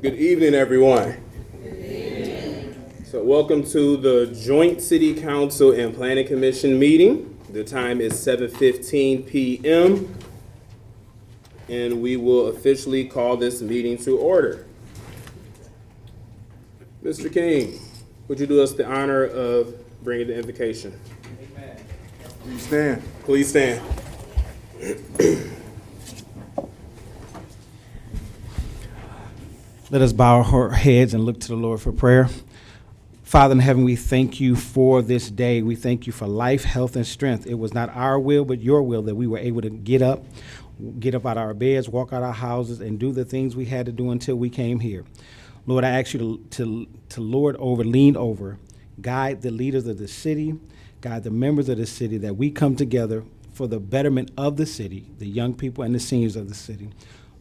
Good evening, everyone. So welcome to the Joint City Council and Planning Commission meeting. The time is 7:15 p.m. and we will officially call this meeting to order. Mr. King, would you do us the honor of bringing the invocation? Amen. Please stand. Please stand. Let us bow our heads and look to the Lord for prayer. Father in heaven, we thank you for this day. We thank you for life, health, and strength. It was not our will, but your will that we were able to get up out of our beds, walk out our houses, and do the things we had to do until we came here. Lord, I ask you to lean over, guide the leaders of the city, guide the members of the city, that we come together for the betterment of the city, the young people and the seniors of the city.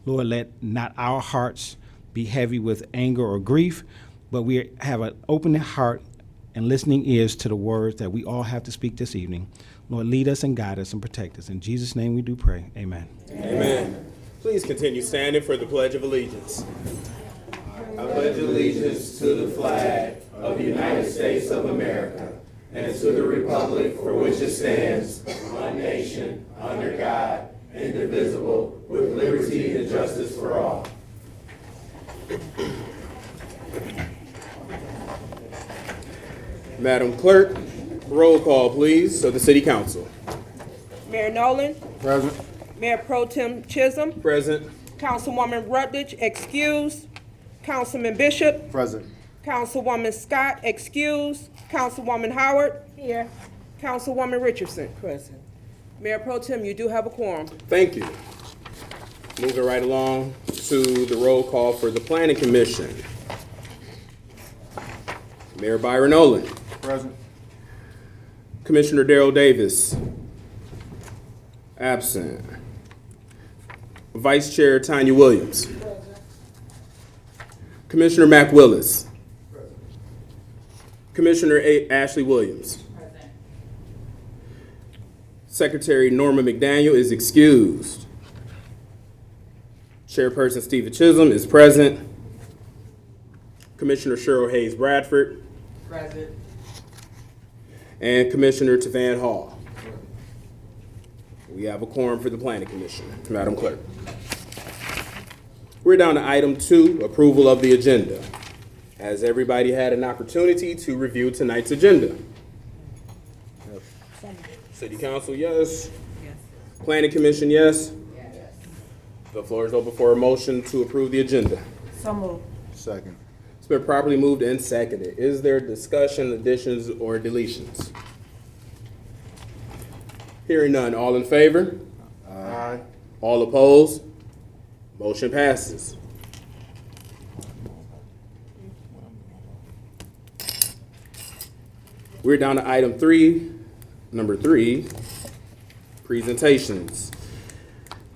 Lord, let not our hearts be heavy with anger or grief, but we have an open heart and listening ears to the words that we all have to speak this evening. Lord, lead us and guide us and protect us. In Jesus' name we do pray. Amen. Amen. Please continue standing for the Pledge of Allegiance. I pledge allegiance to the flag of the United States of America and to the republic for which it stands, one nation, under God, indivisible, with liberty and justice for all. Madam Clerk, roll call, please, of the City Council. Mayor Nolan. Present. Mayor Pro Tem Chisholm. Present. Councilwoman Rutledge, excused. Councilman Bishop. Present. Councilwoman Scott, excused. Councilwoman Howard. Here. Councilwoman Richardson. Present. Mayor Pro Tem, you do have a quorum. Thank you. Moving right along to the roll call for the Planning Commission. Mayor Byron Nolan. Present. Commissioner Darrell Davis. Absent. Vice Chair Tanya Williams. Commissioner Mac Willis. Commissioner Ashley Williams. Secretary Norma McDaniel is excused. Chairperson Stephen Chisholm is present. Commissioner Cheryl Hayes Bradford. Present. And Commissioner Tavan Hall. We have a quorum for the Planning Commission. Madam Clerk. We're down to item 2, approval of the agenda. Has everybody had an opportunity to review tonight's agenda? City Council, yes. Yes. Planning Commission, yes. The floor is open for a motion to approve the agenda. So moved. Second. It's been properly moved and seconded. Is there discussion, additions, or deletions? Hearing none. All in favor? Aye. All opposed? Motion passes. We're down to item 3, number 3, presentations.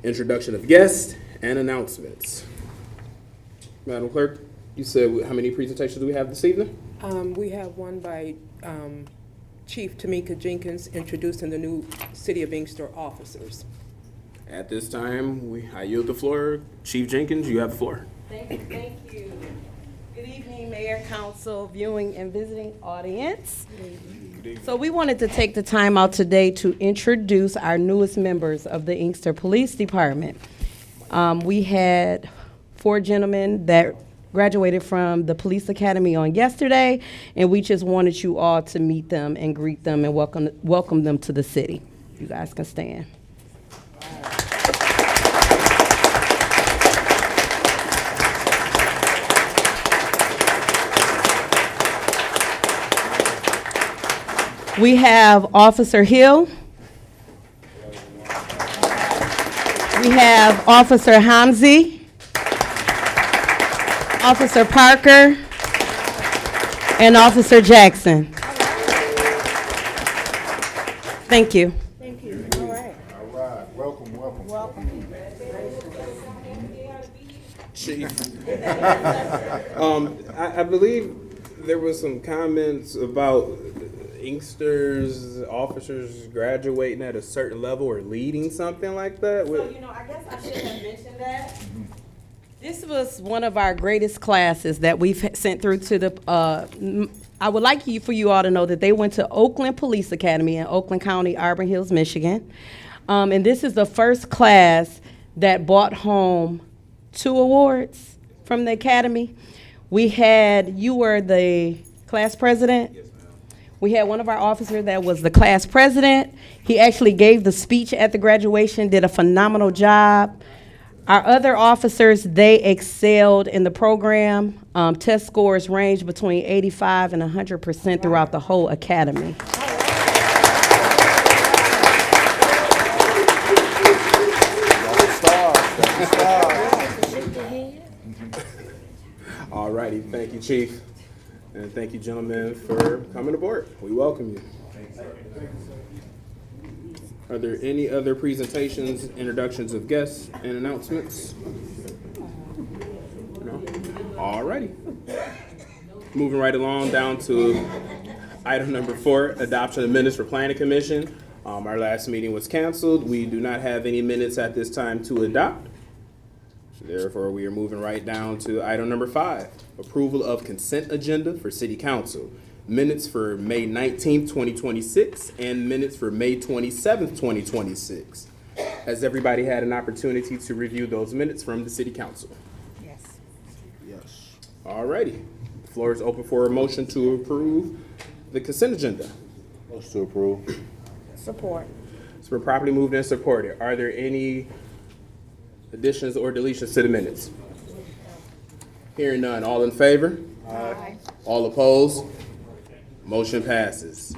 Introduction of guests and announcements. Madam Clerk, you said how many presentations do we have this evening? We have one by Chief Tamika Jenkins introducing the new City of Inkster officers. At this time, I yield the floor. Chief Jenkins, you have the floor. Thank you. Good evening, Mayor, Council, viewing and visiting audience. So we wanted to take the time out today to introduce our newest members of the Inkster Police Department. We had 4 gentlemen that graduated from the Police Academy on yesterday, and we just wanted you all to meet them and greet them and welcome them to the city. You guys can stand. We have Officer Hill. We have Officer Hamzi, Officer Parker, and Officer Jackson. Thank you. Thank you. All right. All right. Welcome. Chief. I believe there was some comments about Inkster's officers graduating at a certain level or leading something like that. So, I guess I should have mentioned that. This was one of our greatest classes that we've sent through to the, I would like for you all to know that they went to Oakland Police Academy in Oakland County, Auburn Hills, Michigan. And this is the first class that brought home 2 awards from the academy. You were the class president? Yes, ma'am. We had one of our officers that was the class president. He actually gave the speech at the graduation, did a phenomenal job. Our other officers, they excelled in the program. Test scores ranged between 85 and 100% throughout the whole academy. All righty, thank you, Chief. And thank you, gentlemen, for coming aboard. We welcome you. Are there any other presentations, introductions of guests, and announcements? No? All righty. Moving right along down to item number 4, adoption of minutes for Planning Commission. Our last meeting was canceled. We do not have any minutes at this time to adopt. Therefore, we are moving right down to item number 5, approval of consent agenda for City Council. Minutes for May 19th, 2026, and minutes for May 27th, 2026. Has everybody had an opportunity to review those minutes from the City Council? Yes. Yes. All righty. The floor is open for a motion to approve the consent agenda. Motion to approve. Support. It's been properly moved and supported. Are there any additions or deletions to the minutes? Hearing none. All in favor? Aye. All opposed? Motion passes.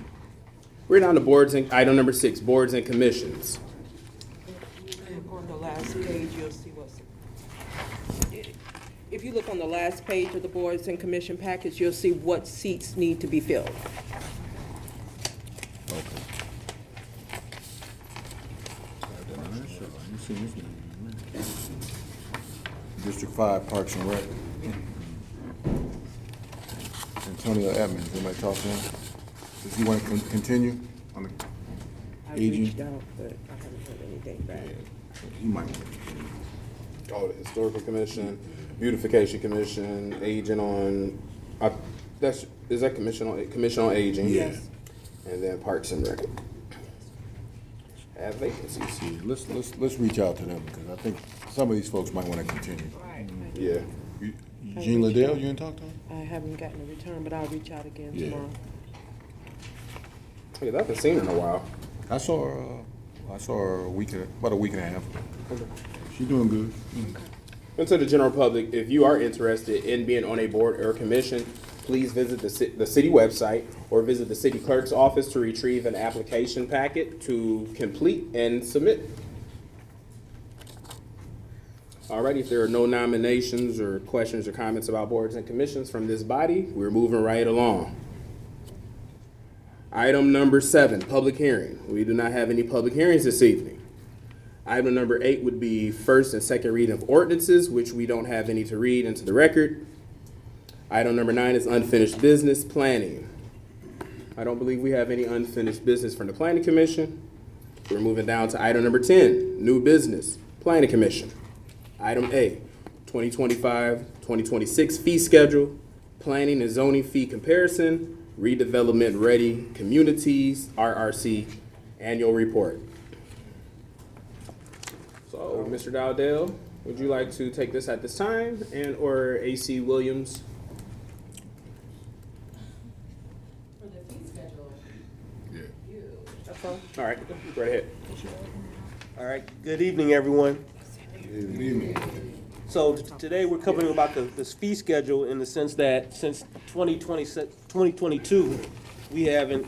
We're down to boards and item number 6, boards and commissions. On the last page, you'll see what's. If you look on the last page of the boards and commission package, you'll see what seats need to be filled. District 5, Parks and Rec. Antonio Edmonds, anybody talk to him? Does he want to continue on the I aging? reached out, but I haven't heard anything back. He might. Oh, the Historical Commission, Beautification Commission, Agent on, is that Commission on Aging? Yes. And then Parks and Rec. Have vacancies. Yeah, let's reach out to them, because I think some of these folks might want to continue. Right. Yeah. Eugene Liddell, you didn't talk to him? I haven't gotten a return, but I'll reach out again Yeah. tomorrow. Yeah, I haven't seen her in a while. I saw her about a week and a half. She's doing good. And to the general public, if you are interested in being on a board or commission, please visit the city website or visit the city clerk's office to retrieve an application packet to complete and submit. Alrighty, if there are no nominations or questions or comments about boards and commissions from this body, we're moving right along. Item number 7, public hearing. We do not have any public hearings this evening. Item number 8 would be first and second reading of ordinances, which we don't have any to read into the record. Item number 9 is unfinished business, planning. I don't believe we have any unfinished business from the Planning Commission. We're moving down to item number 10, new business, Planning Commission. Item A, 2025-2026 fee schedule, planning and zoning fee comparison, redevelopment ready communities, RRC, annual report. So, Mr. Dowdell, would you like to take this at this time, and or AC Williams? For the fee schedule. That's all. All right, go right ahead. All right, good evening, everyone. Good evening. So today we're covering about this fee schedule in the sense that since 2022, we haven't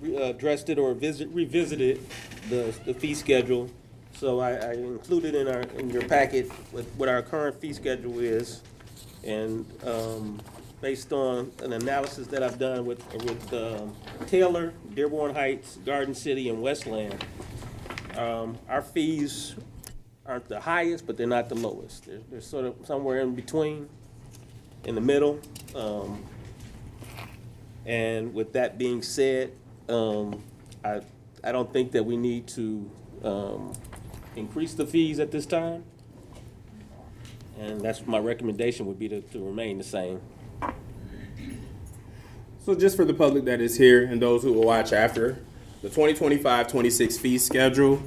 addressed it or revisited the fee schedule. So I included in your packet what our current fee schedule is, and based on an analysis that I've done with Taylor, Dearborn Heights, Garden City, and Westland, our fees aren't the highest, but they're not the lowest. They're sort of somewhere in between, in the middle. And with that being said, I don't think that we need to increase the fees at this time. And that's my recommendation would be to remain the same. So just for the public that is here and those who will watch after, the 2025-26 fee schedule,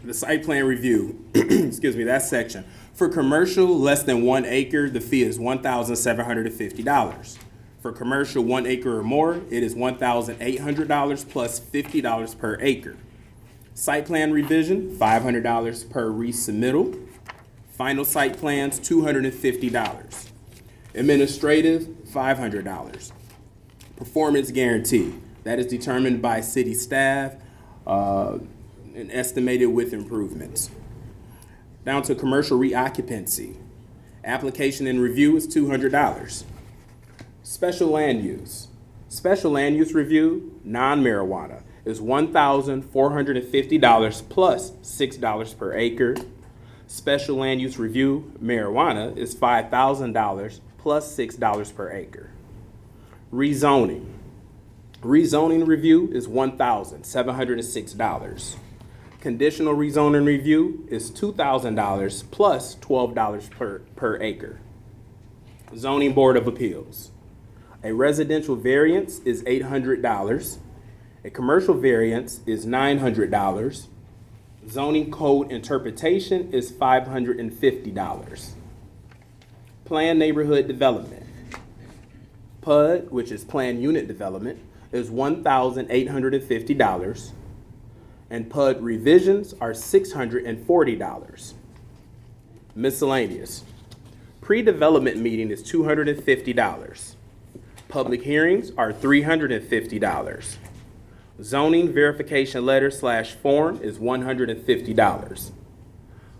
the site plan review, excuse me, that section. For commercial less than 1 acre, the fee is $1,750. For commercial 1 acre or more, it is $1,800 plus $50 per acre. Site plan revision, $500 per resubmittal. Final site plans, $250. Administrative, $500. Performance guarantee, that is determined by city staff and estimated with improvements. Down to commercial reoccupancy. Application and review is $200. Special land use. Special land use review, non-marijuana, is $1,450 plus $6 per acre. Special land use review, marijuana, is $5,000 plus $6 per acre. Rezoning. Rezoning review is $1,706. Conditional rezoning review is $2,000 plus $12 per acre. Zoning Board of Appeals. A residential variance is $800. A commercial variance is $900. Zoning code interpretation is $550. Planned neighborhood development. PUD, which is planned unit development, is $1,850. And PUD revisions are $640. Miscellaneous. Pre-development meeting is $250. Public hearings are $350. Zoning verification letter / form is $150.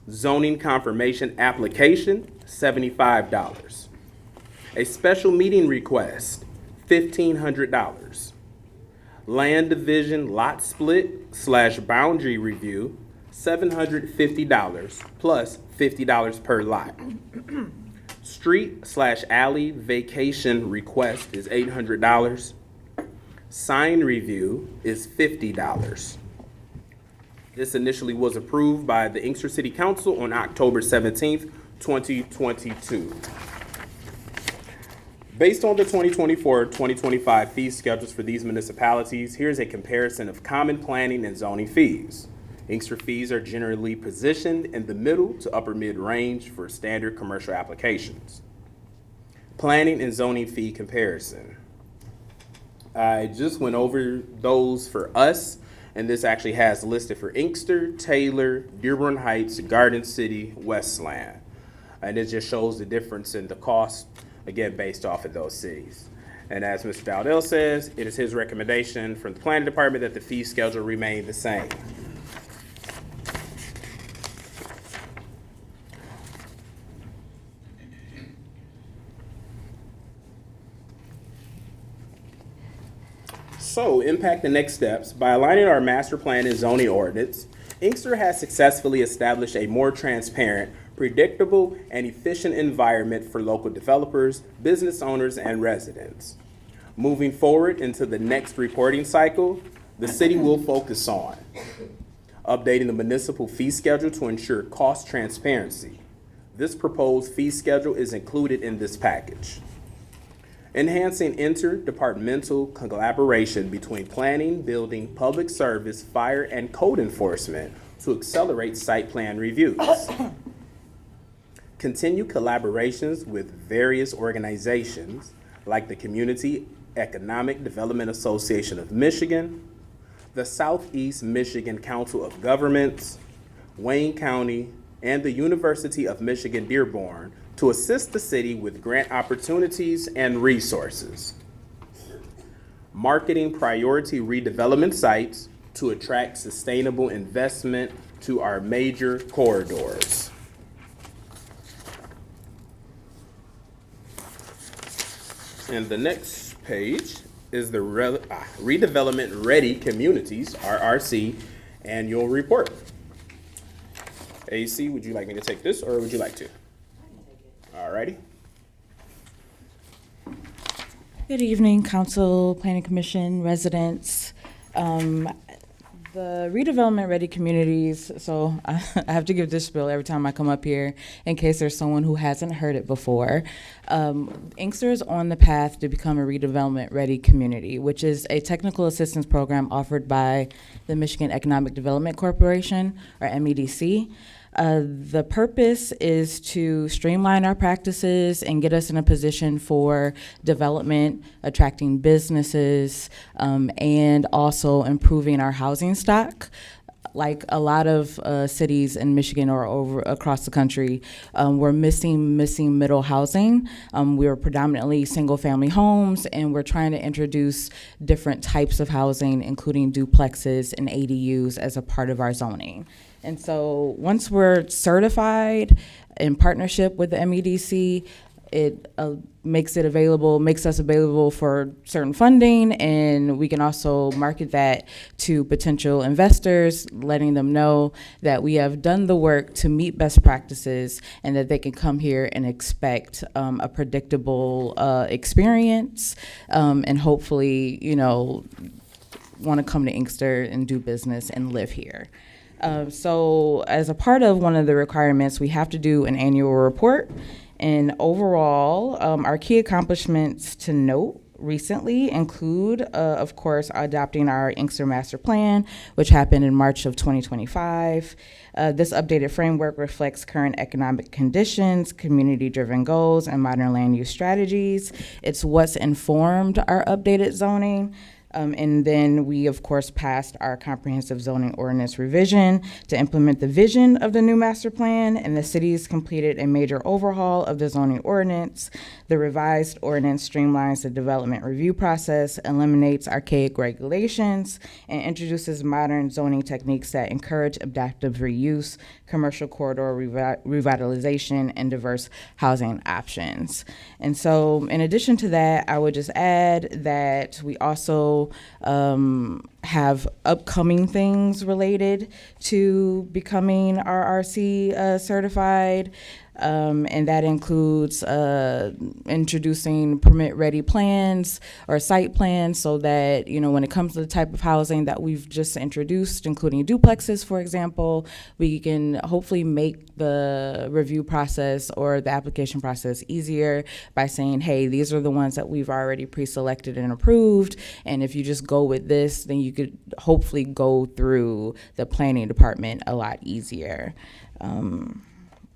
Zoning confirmation application, $75. A special meeting request, $1,500. Land division lot split / boundary review, $750 plus $50 per lot. Street / alley vacation request is $800. Sign review is $50. This initially was approved by the Inkster City Council on October 17th, 2022. Based on the 2024-2025 fee schedules for these municipalities, here's a comparison of common planning and zoning fees. Inkster fees are generally positioned in the middle to upper mid-range for standard commercial applications. Planning and zoning fee comparison. I just went over those for us, and this actually has listed for Inkster, Taylor, Dearborn Heights, Garden City, Westland. And it just shows the difference in the cost, again, based off of those cities. And as Mr. Dowdell says, it is his recommendation from the planning department that the fee schedule remain the same. So, impact and next steps. By aligning our master plan and zoning ordinance, Inkster has successfully established a more transparent, predictable, and efficient environment for local developers, business owners, and residents. Moving forward into the next reporting cycle, the city will focus on updating the municipal fee schedule to ensure cost transparency. This proposed fee schedule is included in this package. Enhancing interdepartmental collaboration between planning, building, public service, fire, and code enforcement to accelerate site plan reviews. Continue collaborations with various organizations like the Community Economic Development Association of Michigan, the Southeast Michigan Council of Governments, Wayne County, and the University of Michigan Dearborn to assist the city with grant opportunities and resources. Marketing priority redevelopment sites to attract sustainable investment to our major corridors. And the next page is the Redevelopment Ready Communities, RRC, annual report. AC, would you like me to take this or would you like to? All righty. Good evening, Council, Planning Commission, residents. The redevelopment ready communities, so I have to give this spiel every time I come up here in case there's someone who hasn't heard it before. Inkster is on the path to become a redevelopment ready community, which is a technical assistance program offered by the Michigan Economic Development Corporation, or MEDC. The purpose is to streamline our practices and get us in a position for development, attracting businesses, and also improving our housing stock. Like a lot of cities in Michigan or over across the country, we're missing middle housing. We're predominantly single-family homes, and we're trying to introduce different types of housing, including duplexes and ADUs as a part of our zoning. And so once we're certified in partnership with the MEDC, it makes us available for certain funding, and we can also market that to potential investors, letting them know that we have done the work to meet best practices and that they can come here and expect a predictable experience, and hopefully, want to come to Inkster and do business and live here. So as a part of one of the requirements, we have to do an annual report. And overall, our key accomplishments to note recently include, of course, adopting our Inkster Master Plan, which happened in March of 2025. This updated framework reflects current economic conditions, community-driven goals, and modern land use strategies. It's what's informed our updated zoning. And then we, of course, passed our comprehensive zoning ordinance revision to implement the vision of the new master plan, and the city's completed a major overhaul of the zoning ordinance. The revised ordinance streamlines the development review process, eliminates archaic regulations, and introduces modern zoning techniques that encourage adaptive reuse, commercial corridor revitalization, and diverse housing options. And so in addition to that, I would just add that we also have upcoming things related to becoming RRC certified. And that includes introducing permit-ready plans or site plans so that, when it comes to the type of housing that we've just introduced, including duplexes, for example, we can hopefully make the review process or the application process easier by saying, hey, these are the ones that we've already pre-selected and approved, and if you just go with this, then you could hopefully go through the planning department a lot easier.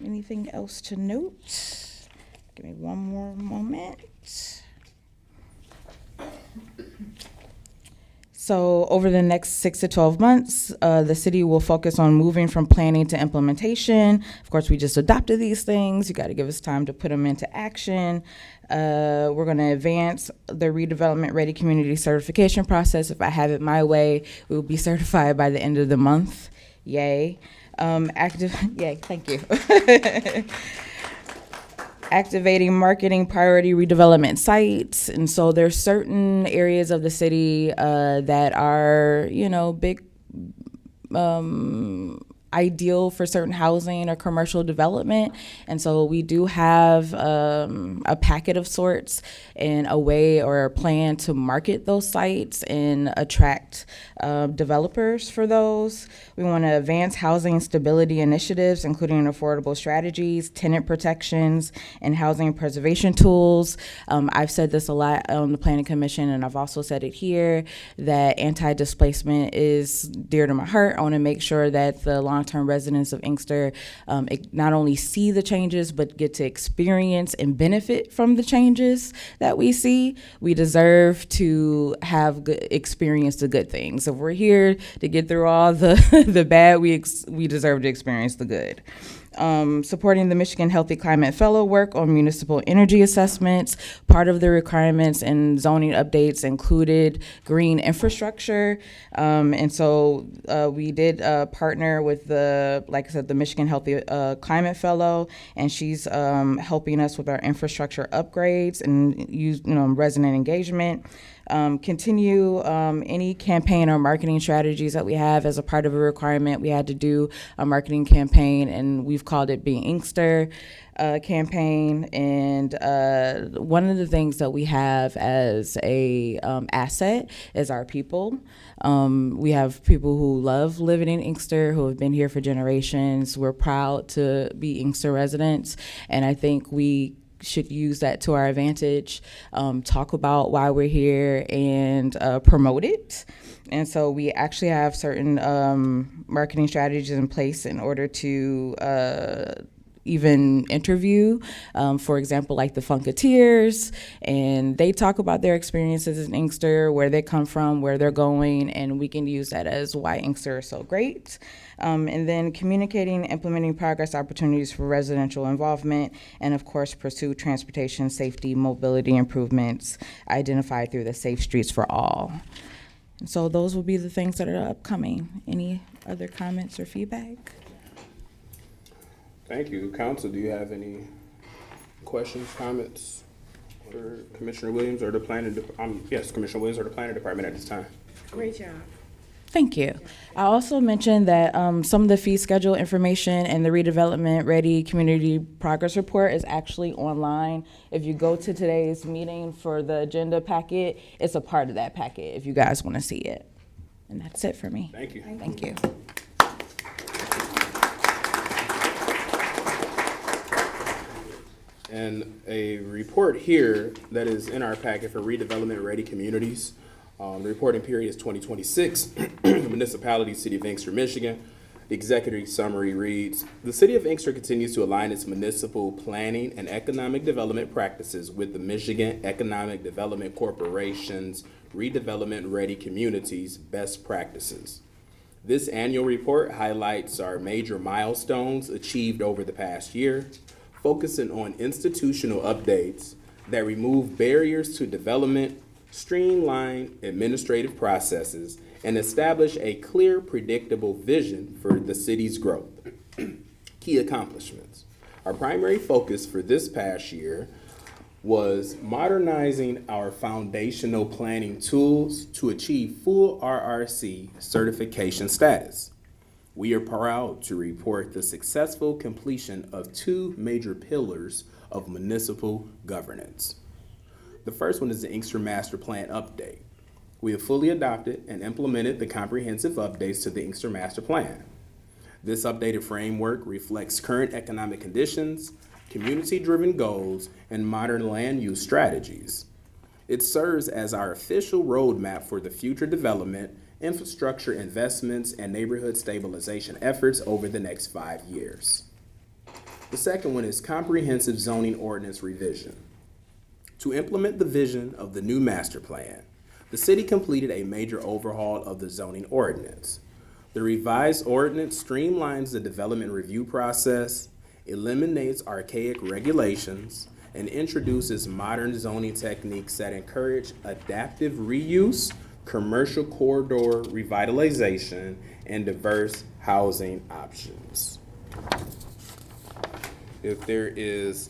Anything else to note? Give me one more moment. So over the next 6 to 12 months, the city will focus on moving from planning to implementation. Of course, we just adopted these things. You got to give us time to put them into action. We're going to advance the redevelopment ready community certification process. If I have it my way, we will be certified by the end of the month. Yay. Yay, thank you. Activating marketing priority redevelopment sites. And so there's certain areas of the city that are, big, ideal for certain housing or commercial development. And so we do have a packet of sorts and a way or a plan to market those sites and attract developers for those. We want to advance housing stability initiatives, including affordable strategies, tenant protections, and housing preservation tools. I've said this a lot on the Planning Commission, and I've also said it here, that anti-displacement is dear to my heart. I want to make sure that the long-term residents of Inkster not only see the changes, but get to experience and benefit from the changes that we see. We deserve to have experience the good things. If we're here to get through all the bad, we deserve to experience the good. Supporting the Michigan Healthy Climate Fellow work on municipal energy assessments. Part of the requirements and zoning updates included green infrastructure. And so we did partner with like I said, the Michigan Healthy Climate Fellow, and she's helping us with our infrastructure upgrades and resident engagement. Continue any campaign or marketing strategies that we have as a part of a requirement. We had to do a marketing campaign, and we've called it Being Inkster campaign. And one of the things that we have as a asset is our people. We have people who love living in Inkster, who have been here for generations. We're proud to be Inkster residents, and I think we should use that to our advantage, talk about why we're here, and promote it. And so we actually have certain marketing strategies in place in order to even interview, for example, like the Funketeers, and they talk about their experiences in Inkster, where they come from, where they're going, and we can use that as why Inkster is so great. And then communicating, implementing progress opportunities for residential involvement, and of course, pursue transportation, safety, mobility improvements identified through the Safe Streets for All. And so those will be the things that are upcoming. Any other comments or feedback? Thank you. Council, do you have any questions, comments for Commissioner Williams or the planning? Yes, Commissioner Williams or the planning department at this time. Great job. Thank you. I also mentioned that some of the fee schedule information and the redevelopment ready community progress report is actually online. If you go to today's meeting for the agenda packet, it's a part of that packet if you guys want to see it. And that's it for me. Thank you. Thank you. And a report here that is in our packet for redevelopment ready communities. The reporting period is 2026, Municipality, City of Inkster, Michigan. The executive summary reads, the City of Inkster continues to align its municipal planning and economic development practices with the Michigan Economic Development Corporation's Redevelopment Ready Communities best practices. This annual report highlights our major milestones achieved over the past year, focusing on institutional updates that remove barriers to development, streamline administrative processes, and establish a clear, predictable vision for the city's growth. Key accomplishments. Our primary focus for this past year was modernizing our foundational planning tools to achieve full RRC certification status. We are proud to report the successful completion of two major pillars of municipal governance. The first one is the Inkster Master Plan update. We have fully adopted and implemented the comprehensive updates to the Inkster Master Plan. This updated framework reflects current economic conditions, community-driven goals, and modern land use strategies. It serves as our official roadmap for the future development, infrastructure investments, and neighborhood stabilization efforts over the next 5 years. The second one is comprehensive zoning ordinance revision. To implement the vision of the new master plan, the city completed a major overhaul of the zoning ordinance. The revised ordinance streamlines the development review process, eliminates archaic regulations, and introduces modern zoning techniques that encourage adaptive reuse, commercial corridor revitalization, and diverse housing options. If there is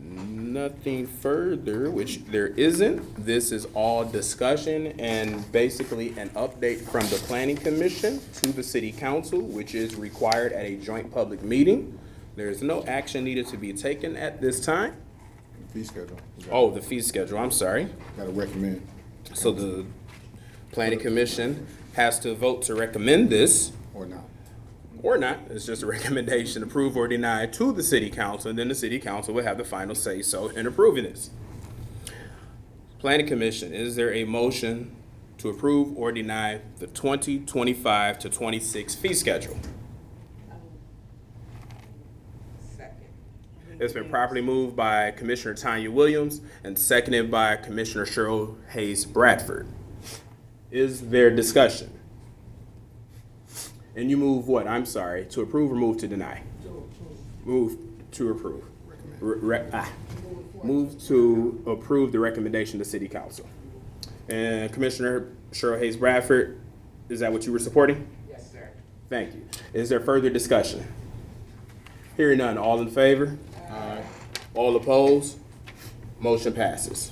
nothing further, which there isn't, this is all discussion and basically an update from the Planning Commission to the City Council, which is required at a joint public meeting. There is no action needed to be taken at this time. Fee schedule. Oh, the fee schedule, I'm sorry. Gotta recommend. So the Planning Commission has to vote to recommend this. Or not. Or not. It's just a recommendation, approve or deny to the City Council, and then the City Council will have the final say-so in approving this. Planning Commission, is there a motion to approve or deny the 2025 to 26 fee schedule? It's been properly moved by Commissioner Tanya Williams and seconded by Commissioner Cheryl Hayes Bradford. Is there discussion? And you move what? I'm sorry, to approve or move to deny? Move to approve. Move to approve the recommendation to City Council. And Commissioner Cheryl Hayes Bradford, is that what you were supporting? Yes, sir. Thank you. Is there further discussion? Hearing none, all in favor? Aye. All opposed? Motion passes.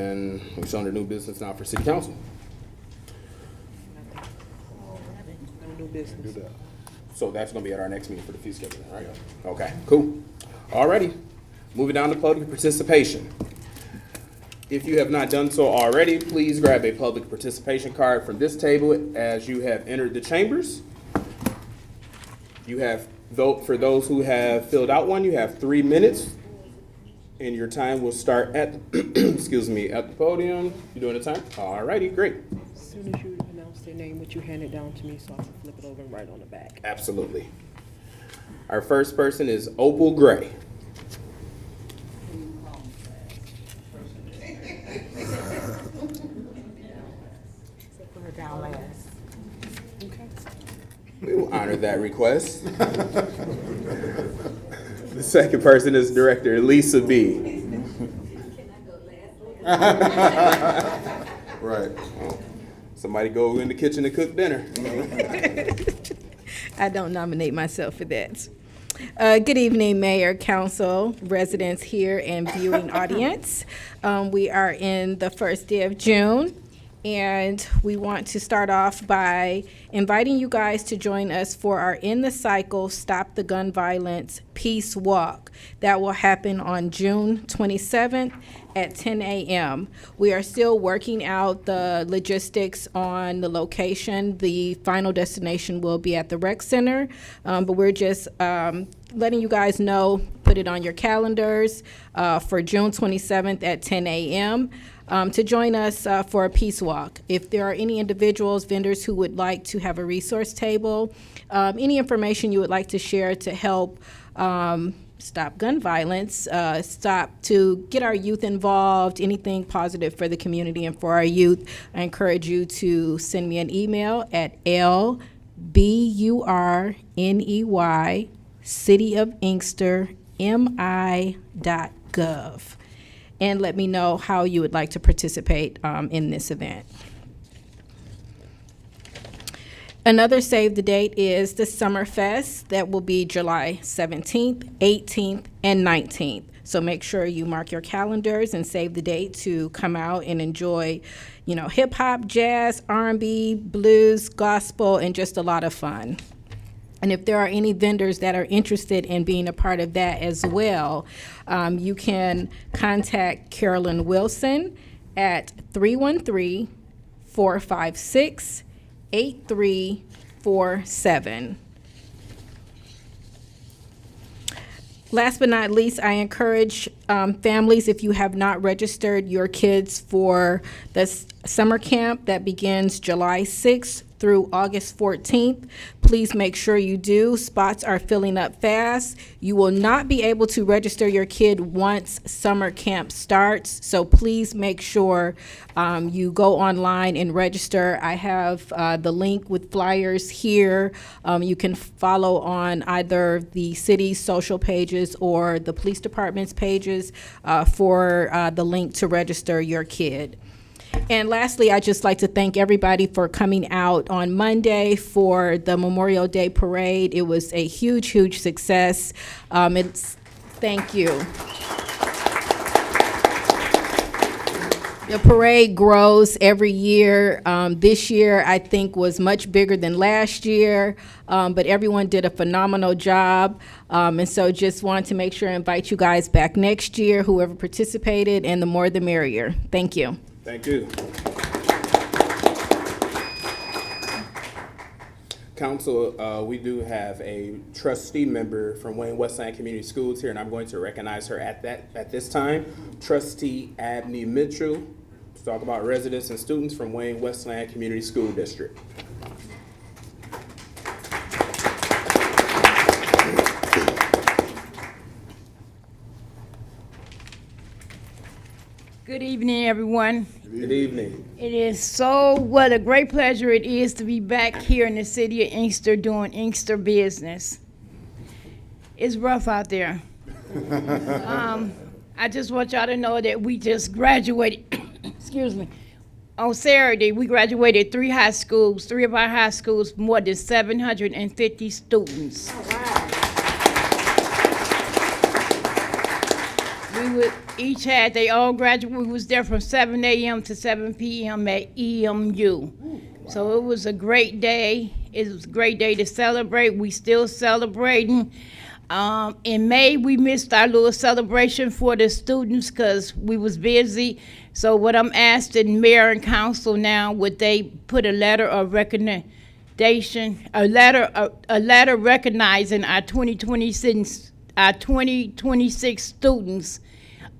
And it's under new business now for city council. No new business. So that's gonna be at our next meeting for the fee schedule, right? Okay, cool. Alrighty, moving down to public participation. If you have not done so already, please grab a public participation card from this table as you have entered the chambers. You have, for those who have filled out one, you have 3 minutes, and your time will start at, excuse me, at the podium. You doing the time? Alrighty, great. As soon as you announce their name, would you hand it down to me so I can flip it over and write on the back? Absolutely. Our first person is Opal Gray. We will honor that request. The second person is Director Lisa B. Right. Somebody go in the kitchen to cook dinner. I don't nominate myself for that. Good evening, Mayor, Council, residents here, and viewing audience. We are in the first day of June, and we want to start off by inviting you guys to join us for our In the Cycle Stop the Gun Violence Peace Walk. That will happen on June 27th at 10 a.m. We are still working out the logistics on the location. The final destination will be at the rec center, but we're just letting you guys know, put it on your calendars for June 27th at 10 a.m. To join us for a peace walk. If there are any individuals, vendors who would like to have a resource table, any information you would like to share to help stop gun violence, to get our youth involved, anything positive for the community and for our youth, I encourage you to send me an email at lburney cityofinkster.mi.gov. And let me know how you would like to participate in this event. Another save the date is the Summer Fest. That will be July 17th, 18th, and 19th. So make sure you mark your calendars and save the date to come out and enjoy, hip hop, jazz, R&B, blues, gospel, and just a lot of fun. And if there are any vendors that are interested in being a part of that as well, you can contact Carolyn Wilson at 313-456-8347. Last but not least, I encourage families, if you have not registered your kids for the summer camp that begins July 6th through August 14th, please make sure you do. Spots are filling up fast. You will not be able to register your kid once summer camp starts, so please make sure you go online and register. I have the link with flyers here. You can follow on either the city's social pages or the police department's pages for the link to register your kid. And lastly, I'd just like to thank everybody for coming out on Monday for the Memorial Day Parade. It was a huge, huge success. Thank you. The parade grows every year. This year, I think, was much bigger than last year, but everyone did a phenomenal job. And so just wanted to make sure I invite you guys back next year, whoever participated, and the more the merrier. Thank you. Thank you. Council, we do have a trustee member from Wayne Westland Community Schools here, and I'm going to recognize her at this time. Trustee Abney Mitchell, to talk about residents and students from Wayne Westland Community School District. Good evening, everyone. Good evening. It is what a great pleasure it is to be back here in the city of Inkster doing Inkster business. It's rough out there. I just want y'all to know that we just graduated, excuse me, on Saturday. We graduated three of our high schools, more than 750 students. We each had their own graduate. We was there from 7 a.m. to 7 p.m. at EMU. So it was a great day. It was a great day to celebrate. We still celebrating. In May, we missed our little celebration for the students because we was busy. So what I'm asking mayor and council now, would they put a letter of recommendation, a letter recognizing our 2026 students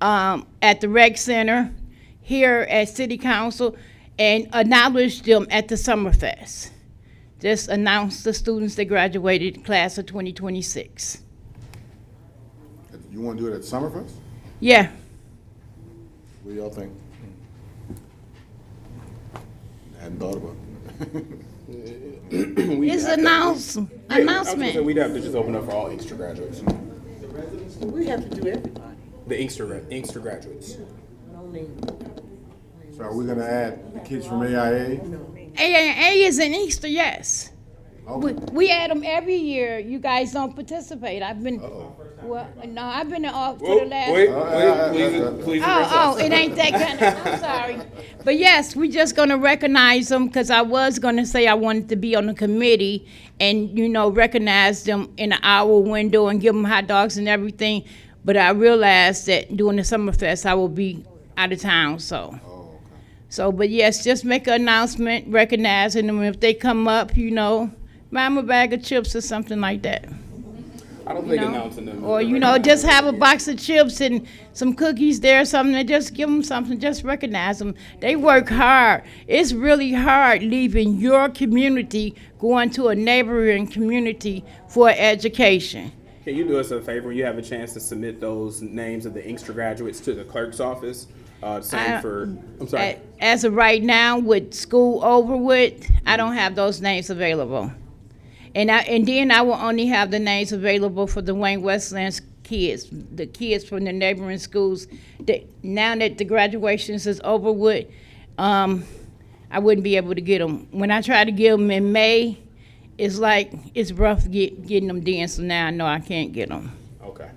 at the rec center here at City Council, and acknowledge them at the Summerfest. Just announce the students that graduated class of 2026. You want to do it at Summerfest? Yeah. What do y'all think? I hadn't thought about it. It's announcement. I was gonna say we'd have to just open up for all Inkster graduates. We have to do everybody. The Inkster graduates. So are we gonna add the kids from AIA? A is an Inkster, yes. Okay. We add them every year. You guys don't participate. I've been, well, no, I've been off for the last. Please. Oh, it ain't that kind of, I'm sorry. But yes, we just gonna recognize them, because I was gonna say I wanted to be on the committee and, recognize them in an hour window and give them hot dogs and everything. But I realized that during the Summerfest, I will be out of town, so. So, but yes, just make an announcement recognizing them. If they come up, buy them a bag of chips or something like that. I don't think announcing them. Or, just have a box of chips and some cookies there or something, and just give them something, just recognize them. They work hard. It's really hard leaving your community, going to a neighboring community for education. Can you do us a favor when you have a chance to submit those names of the Inkster graduates to the clerk's office? Same for, I'm sorry. As of right now, with school over with, I don't have those names available. And then I will only have the names available for the Wayne Westlands kids, the kids from the neighboring schools. Now that the graduations is over with, I wouldn't be able to get them. When I try to get them in May, it's rough getting them then, so now I know I can't get them. Okay.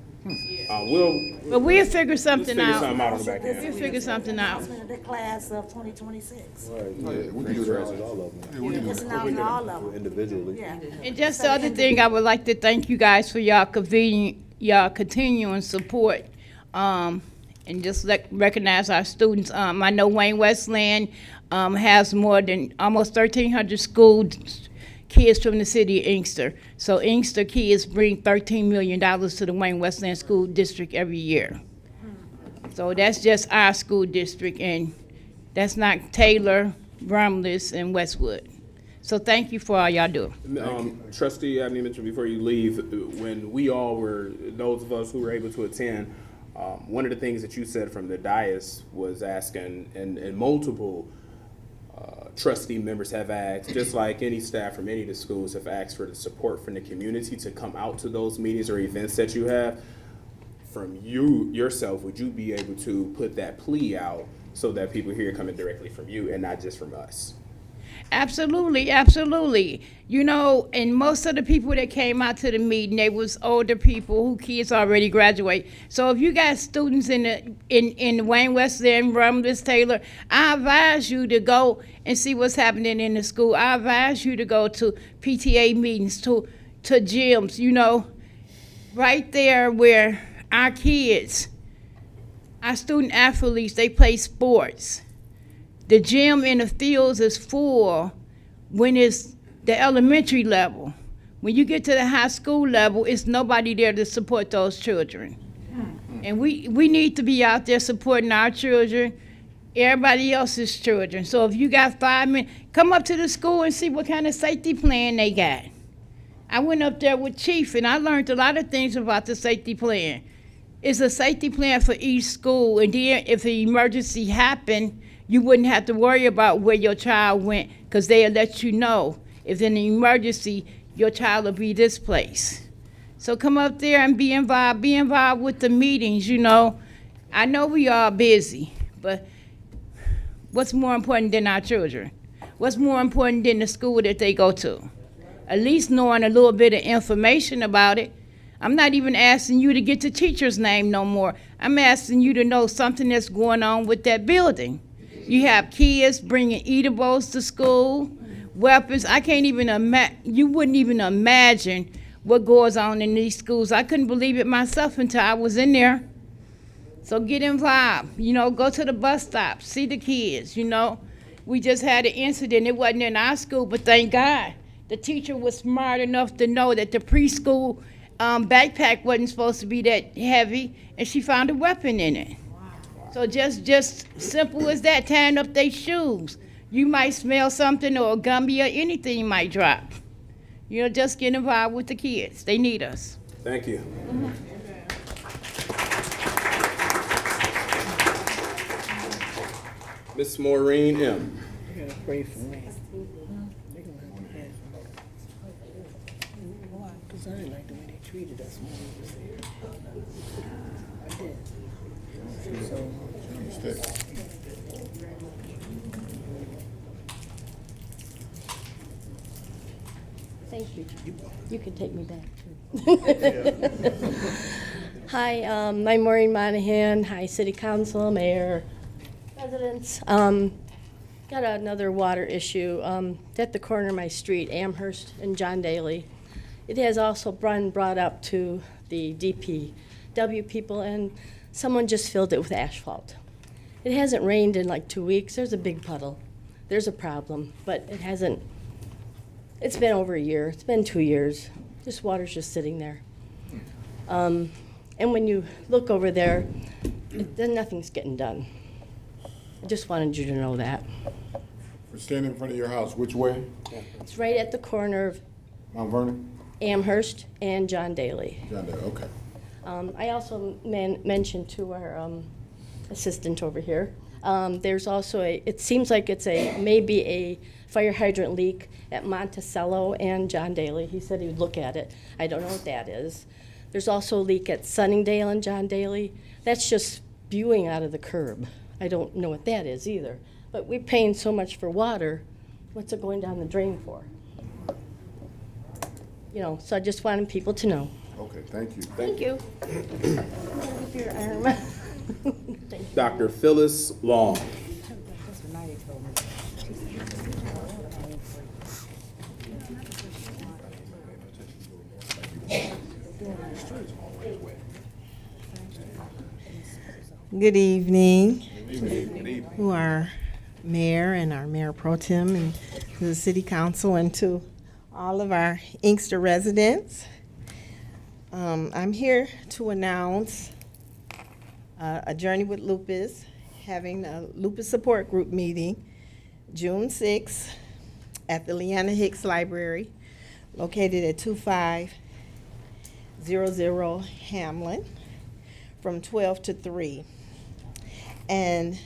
But we'll figure something Figure out. something out on the back end. We'll figure something out. The class of 2026. Yeah, we can do that. Yeah, we can do It's that. announcing all of them. Individually. Yeah. And just the other thing, I would like to thank you guys for y'all continuing support, and just recognize our students. I know Wayne Westland has more than almost 1,300 school kids from the city of Inkster. So Inkster kids bring $13 million to the Wayne Westland School District every year. So that's just our school district, and that's not Taylor, Romulus, and Westwood. So thank you for all y'all do. Trustee, I mentioned before you leave, when we all were, those of us who were able to attend, one of the things that you said from the dais was asking, and multiple trustee members have asked, just like any staff from any of the schools have asked for the support from the community to come out to those meetings or events that you have. From you yourself, would you be able to put that plea out so that people hear it coming directly from you and not just from us? Absolutely, absolutely. And most of the people that came out to the meeting, they was older people who kids already graduate. So if you got students in Wayne Westland, Romulus, Taylor, I advise you to go and see what's happening in the school. I advise you to go to PTA meetings, to gyms, right there where our kids, our student athletes, they play sports. The gym in the fields is full when it's the elementary level. When you get to the high school level, it's nobody there to support those children. And we need to be out there supporting our children, everybody else's children. So if you got 5 minutes, come up to the school and see what kind of safety plan they got. I went up there with Chief, and I learned a lot of things about the safety plan. It's a safety plan for each school, and then if an emergency happened, you wouldn't have to worry about where your child went, because they'll let you know if in an emergency, your child will be this place. So come up there and be involved with the meetings, I know we are busy, but what's more important than our children? What's more important than the school that they go to? At least knowing a little bit of information about it. I'm not even asking you to get the teacher's name no more. I'm asking you to know something that's going on with that building. You have kids bringing eatables to school, weapons. I can't even you wouldn't even imagine what goes on in these schools. I couldn't believe it myself until I was in there. So get involved, go to the bus stop, see the kids, We just had an incident. It wasn't in our school, but thank God. The teacher was smart enough to know that the preschool backpack wasn't supposed to be that heavy, and she found a weapon in it. So just simple as that, tying up their shoes. You might smell something or a gummy or anything might drop. Just get involved with the kids. They need us. Thank you. Miss Maureen M. Pray for me. Because I didn't like the way they treated us when we was there. I did. So, Thank you. You can take me back, too. Hi, I'm Maureen Monahan. Hi, City Council, Mayor, residents. Got another water issue at the corner of my street, Amherst and John Daly. It has also been brought up to the DPW people, and someone just filled it with asphalt. It hasn't rained in like 2 weeks. There's a big puddle. There's a problem, but it hasn't. It's been over a year. It's been 2 years. This water's just sitting there. And when you look over there, then nothing's getting done. I just wanted you to know that. We're standing in front of your house, which way? It's right at the corner of Mount Vernon? Amherst and John Daly. John Daly, okay. I also mentioned to our assistant over here, there's also it seems like it's maybe a fire hydrant leak at Monticello and John Daly. He said he would look at it. I don't know what that is. There's also a leak at Sunningdale and John Daly. That's just spewing out of the curb. I don't know what that is either. But we're paying so much for water. What's it going down the drain for? So I just wanted people to know. Okay, thank you. Thank you. With your arm. Thank you. Dr. Phyllis Long. Good evening. To our mayor and our mayor pro tem and to the city council and to all of our Inkster residents. I'm here to announce a Journey with Lupus, having a lupus support group meeting June 6th at the Leanna Hicks Library, located at 2500 Hamlin, from 12 to 3. And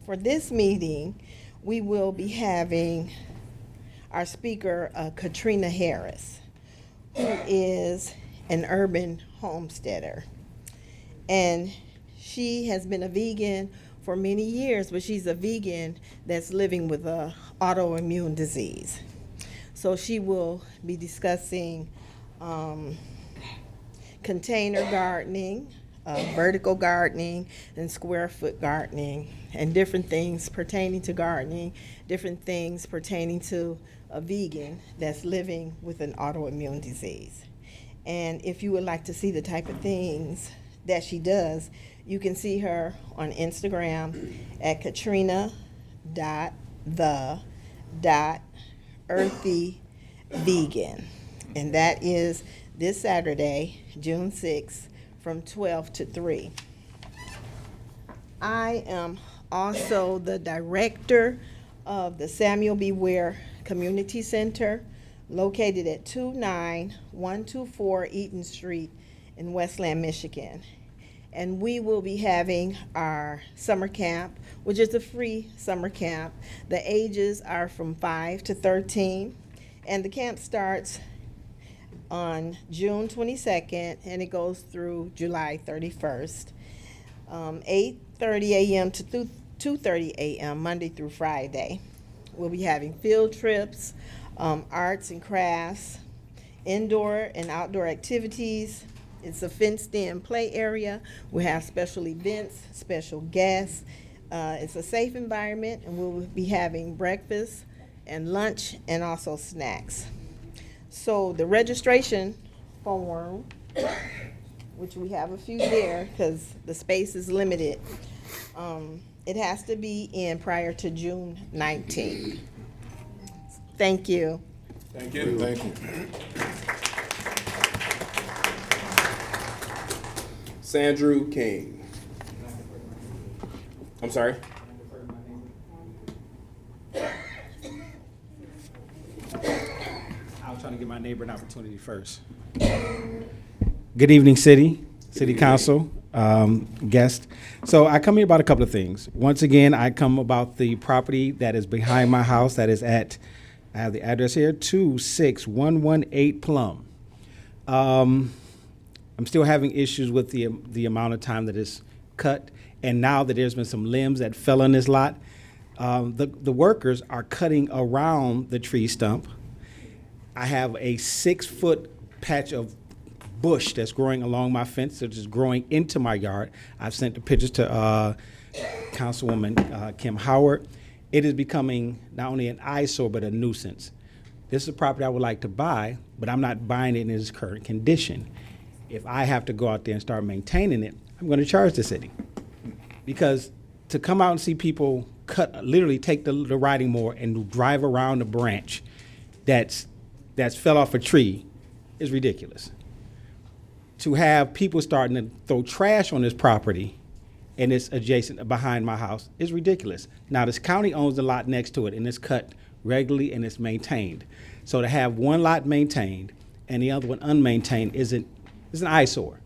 for this meeting, we will be having our speaker, Katrina Harris, who is an urban homesteader. And she has been a vegan for many years, but she's a vegan that's living with an autoimmune disease. So she will be discussing container gardening, vertical gardening, and square foot gardening, and different things pertaining to gardening, different things pertaining to a vegan that's living with an autoimmune disease. And if you would like to see the type of things that she does, you can see her on Instagram at katrina.the.earthyvegan. And that is this Saturday, June 6th, from 12 to 3. I am also the director of the Samuel B. Ware Community Center, located at 29124 Eaton Street in Westland, Michigan. And we will be having our summer camp, which is a free summer camp. The ages are from 5 to 13, and the camp starts on June 22nd, and it goes through July 31st, 8:30 a.m. to 2:30 a.m., Monday through Friday. We'll be having field trips, arts and crafts, indoor and outdoor activities, It's a fenced-in play area. We have special events, special guests. It's a safe environment, and we'll be having breakfast and lunch and also snacks. So the registration form, which we have a few there because the space is limited, it has to be in prior to June 19th. Thank you. Thank you. Thank you. Sandrew King. I'm sorry? I was trying to give my neighbor an opportunity first. Good evening, City Council, guest. So I come here about a couple of things. Once again, I come about the property that is behind my house that is at, I have the address here, 26118 Plum. I'm still having issues with the amount of time that is cut, and now that there's been some limbs that fell on this lot, the workers are cutting around the tree stump. I have a 6-foot patch of bush that's growing along my fence, that's just growing into my yard. I've sent the pictures to Councilwoman Kim Howard. It is becoming not only an eyesore, but a nuisance. This is a property I would like to buy, but I'm not buying it in its current condition. If I have to go out there and start maintaining it, I'm going to charge the city. Because to come out and see people literally take the riding mower and drive around a branch that's fell off a tree is ridiculous. To have people starting to throw trash on this property and it's adjacent behind my house is ridiculous. Now, this county owns the lot next to it, and it's cut regularly and it's maintained. So to have one lot maintained and the other one unmaintained is an eyesore.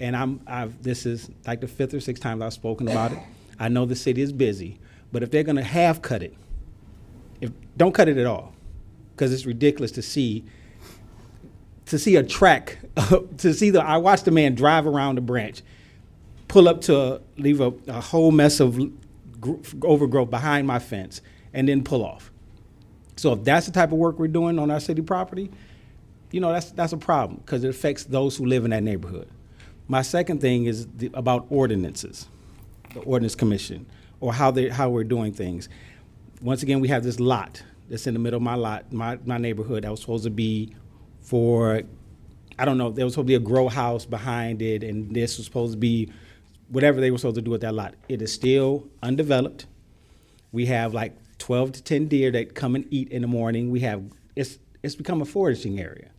And this is like the 5th or 6th time I've spoken about it. I know the city is busy, but if they're going to half cut it, don't cut it at all, because it's ridiculous to see a track, I watched the man drive around the branch, pull up to leave a whole mess of overgrowth behind my fence, and then pull off. So if that's the type of work we're doing on our city property, that's a problem, because it affects those who live in that neighborhood. My second thing is about ordinances, the ordinance commission, or how we're doing things. Once again, we have this lot that's in the middle of my neighborhood that was supposed to be for, I don't know, there was supposed to be a grow house behind it, and this was supposed to be whatever they were supposed to do with that lot. It is still undeveloped. We have like 12 to 10 deer that come and eat in the morning. It's become a foraging area.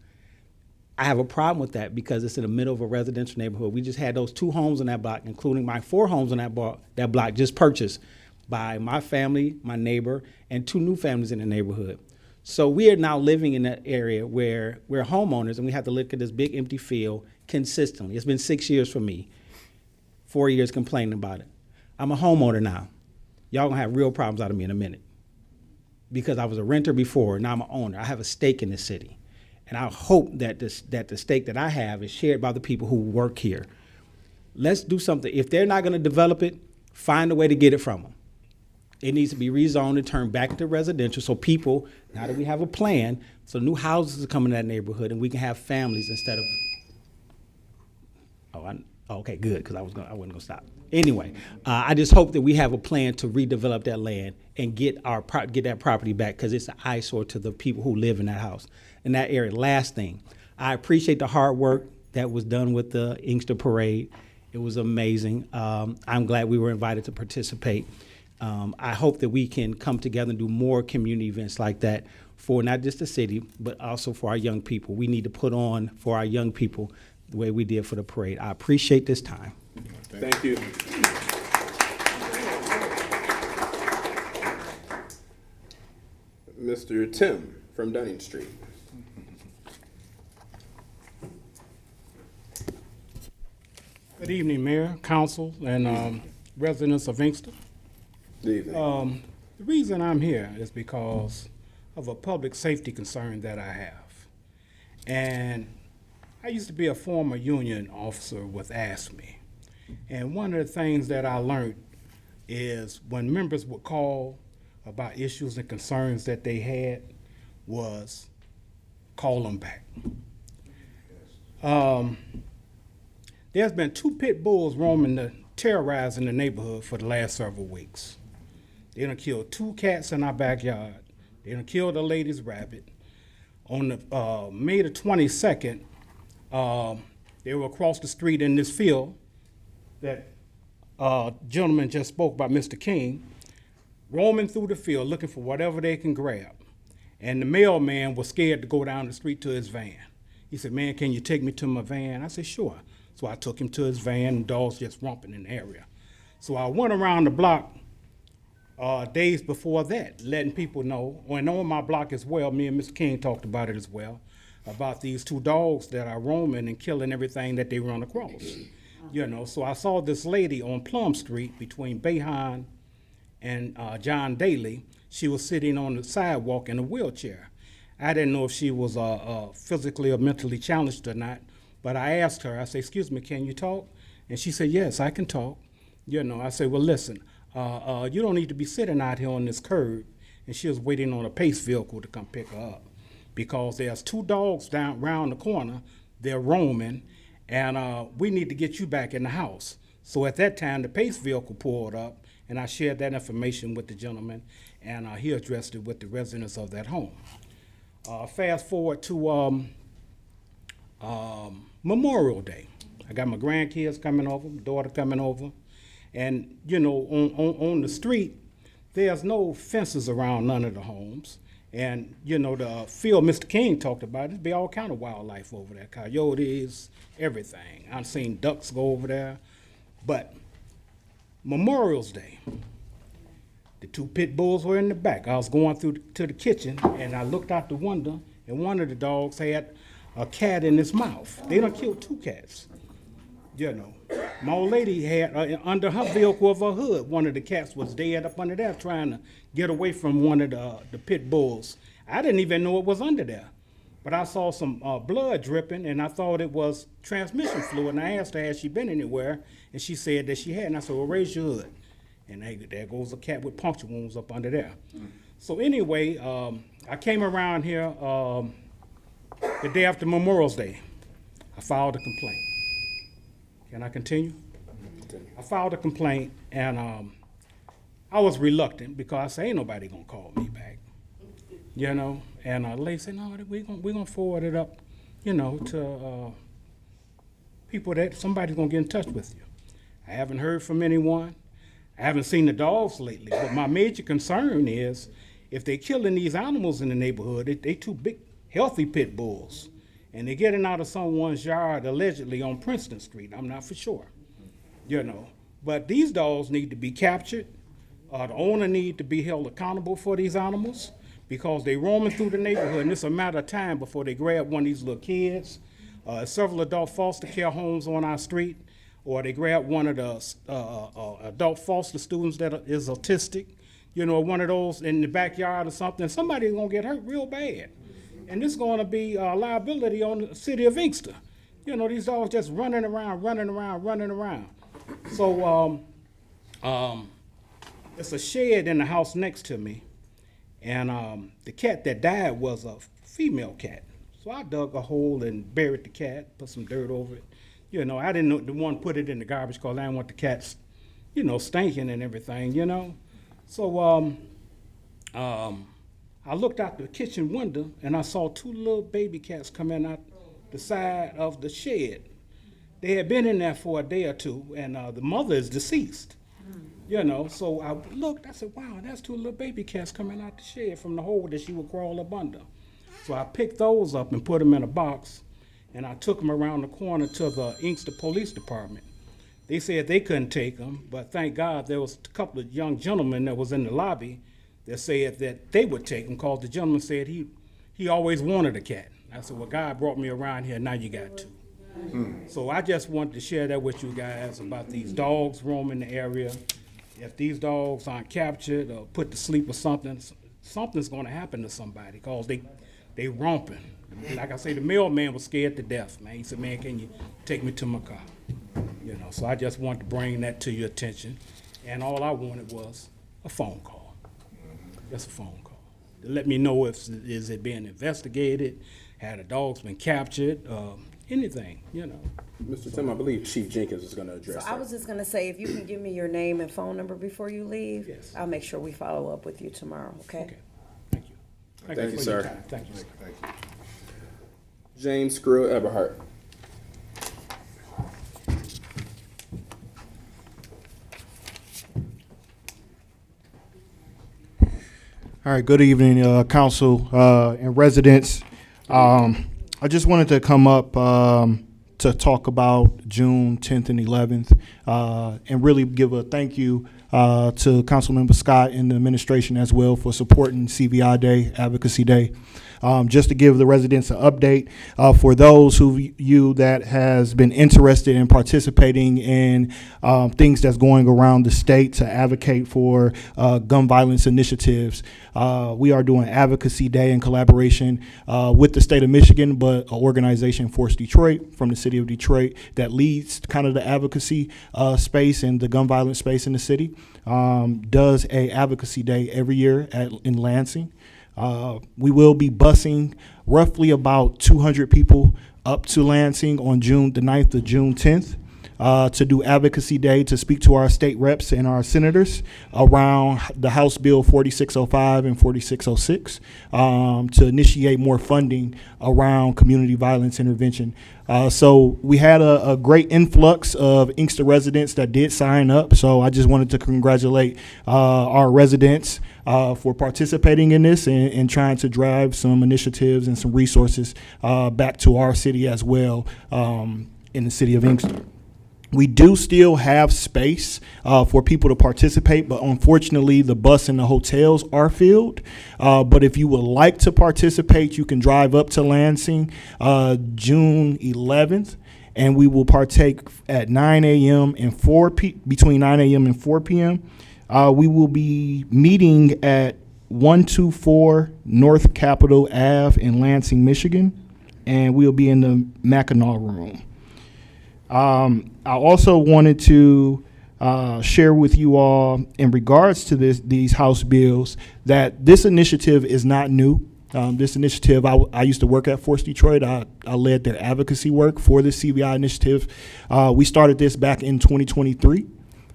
I have a problem with that because it's in the middle of a residential neighborhood. We just had those 2 homes on that block, including my 4 homes on that block just purchased by my family, my neighbor, and 2 new families in the neighborhood. So we are now living in that area where we're homeowners and we have to look at this big empty field consistently. It's been 6 years for me, 4 years complaining about it. I'm a homeowner now. Y'all gonna have real problems out of me in a minute, because I was a renter before, now I'm an owner. I have a stake in the city. And I hope that the stake that I have is shared by the people who work here. Let's do something. If they're not gonna develop it, find a way to get it from them. It needs to be rezoned and turned back to residential, so people, now that we have a plan, so new houses are coming in that neighborhood and we can have families instead of, okay, good, because I wasn't gonna stop. Anyway, I just hope that we have a plan to redevelop that land and get that property back, because it's an eyesore to the people who live in that house, in that area. Last thing, I appreciate the hard work that was done with the Inkster parade. It was amazing. I'm glad we were invited to participate. I hope that we can come together and do more community events like that for not just the city, but also for our young people. We need to put on for our young people the way we did for the parade. I appreciate this time. Thank you. Mr. Tim from Dunning Street. Good evening, Mayor, Council, and residents of Inkster. Good evening. The reason I'm here is because of a public safety concern that I have. And I used to be a former union officer with ASME. And one of the things that I learned is when members would call about issues and concerns that they had was call them back. There's been 2 pit bulls terrorizing the neighborhood for the last several weeks. They done killed 2 cats in our backyard. They done killed a lady's rabbit. On the May the 22nd, they were across the street in this field that gentleman just spoke about, Mr. King, roaming through the field looking for whatever they can grab. And the mailman was scared to go down the street to his van. He said, man, can you take me to my van? I said, sure. So I took him to his van, and dogs just romping in the area. So I went around the block days before that, letting people know, and on my block as well, me and Mr. King talked about it as well, about these 2 dogs that are roaming and killing everything that they run across. You know, so I saw this lady on Plum Street between Bayhine and John Daly. She was sitting on the sidewalk in a wheelchair. I didn't know if she was physically or mentally challenged or not, but I asked her, I said, excuse me, can you talk? And she said, yes, I can talk. You know, I said, well, listen, you don't need to be sitting out here on this curb. And she was waiting on a PACE vehicle to come pick her up because there's 2 dogs down around the corner. They're roaming, and we need to get you back in the house. So at that time, the PACE vehicle pulled up, and I shared that information with the gentleman, and he addressed it with the residents of that home. Fast forward to Memorial Day. I got my grandkids coming over, my daughter coming over, and you know, on the street, there's no fences around none of the homes. And you know, the field Mr. King talked about, there'd be all kind of wildlife over there, coyotes, everything. I've seen ducks go over there. But Memorial's Day, the 2 pit bulls were in the back. I was going to the kitchen, and I looked out the window, and one of the dogs had a cat in his mouth. They done killed 2 cats. You know, my old lady had under her vehicle of her hood, one of the cats was dead up under there trying to get away from one of the pit bulls. I didn't even know it was under there, but I saw some blood dripping, and I thought it was transmission fluid. And I asked her, has she been anywhere? And she said that she had. And I said, well, raise your hood. And there goes a cat with puncture wounds up under there. So anyway, I came around here the day after Memorial Day. I filed a complaint. Can I continue? I filed a complaint, and I was reluctant because I said, ain't nobody gonna call me back, you know? And the lady said, no, we're gonna forward it up, you know, to people that somebody's gonna get in touch with you. I haven't heard from anyone. I haven't seen the dogs lately, but my major concern is if they're killing these animals in the neighborhood, they 2 big, healthy pit bulls, and they're getting out of someone's yard allegedly on Princeton Street. I'm not for sure, you know. But these dogs need to be captured. The owner need to be held accountable for these animals because they roaming through the neighborhood, and it's a matter of time before they grab one of these little kids. Several adult foster care homes on our street, or they grab one of the adult foster students that is autistic, you know, one of those in the backyard or something. Somebody's gonna get hurt real bad. And this is going to be a liability on the city of Inkster. You know, these dogs just running around. So it's a shed in the house next to me, and the cat that died was a female cat. So I dug a hole and buried the cat, put some dirt over it. You know, I didn't know the one put it in the garbage because I didn't want the cats, you know, stinking and everything, you know. So I looked out the kitchen window, and I saw 2 little baby cats coming out the side of the shed. They had been in there for a day or 2, and the mother is deceased. You know, so I looked, I said, wow, that's 2 little baby cats coming out the shed from the hole that she would crawl up under. So I picked those up and put them in a box, and I took them around the corner to the Inkster Police Department. They said they couldn't take them, but thank God there was a couple of young gentlemen that was in the lobby that said that they would take him because the gentleman said he always wanted a cat. I said, well, God brought me around here, now you got 2. So I just wanted to share that with you guys about these dogs roaming the area. If these dogs aren't captured or put to sleep or something, something's gonna happen to somebody because they romping. Like I say, the mailman was scared to death, man. He said, man, can you take me to my car? You know, so I just wanted to bring that to your attention. And all I wanted was a phone call. Just a phone call to let me know if is it being investigated, had the dogs been captured, anything, you know. Mr. Tim, I believe Chief Jenkins is going to address So I that. was just gonna say, if you can give me your name and phone number before you leave, Yes. I'll make sure we follow up with you tomorrow, okay? Okay. Thank you. Thank you, for your sir. time. Thank you. James Screw Eberhart. All right, good evening, council and residents. I just wanted to come up to talk about June 10th and 11th and really give a thank you to Councilmember Scott and the administration as well for supporting CVI Day, Advocacy Day. Just to give the residents an update, for those you that has been interested in participating in things that's going around the state to advocate for gun violence initiatives, we are doing Advocacy Day in collaboration with the state of Michigan, but an organization, Force Detroit, from the city of Detroit, that leads kind of the advocacy space and the gun violence space in the city, does a Advocacy Day every year in Lansing. We will be busing roughly about 200 people up to Lansing on June the 9th to June 10th to do Advocacy Day, to speak to our state reps and our senators around the House Bill 4605 and 4606 to initiate more funding around community violence intervention. So we had a great influx of Inkster residents that did sign up. So I just wanted to congratulate our residents for participating in this and trying to drive some initiatives and some resources back to our city as well in the city of Inkster. We do still have space for people to participate, but unfortunately the bus and the hotels are filled. But if you would like to participate, you can drive up to Lansing June 11th, and we will partake at 9 a.m. and between 9 a.m. and 4 p.m. We will be meeting at 124 North Capitol Ave in Lansing, Michigan, and we'll be in the Mackinac Room. I also wanted to share with you all in regards to these House bills that this initiative is not new. This initiative, I used to work at Force Detroit. I led their advocacy work for the CVI initiative. We started this back in 2023.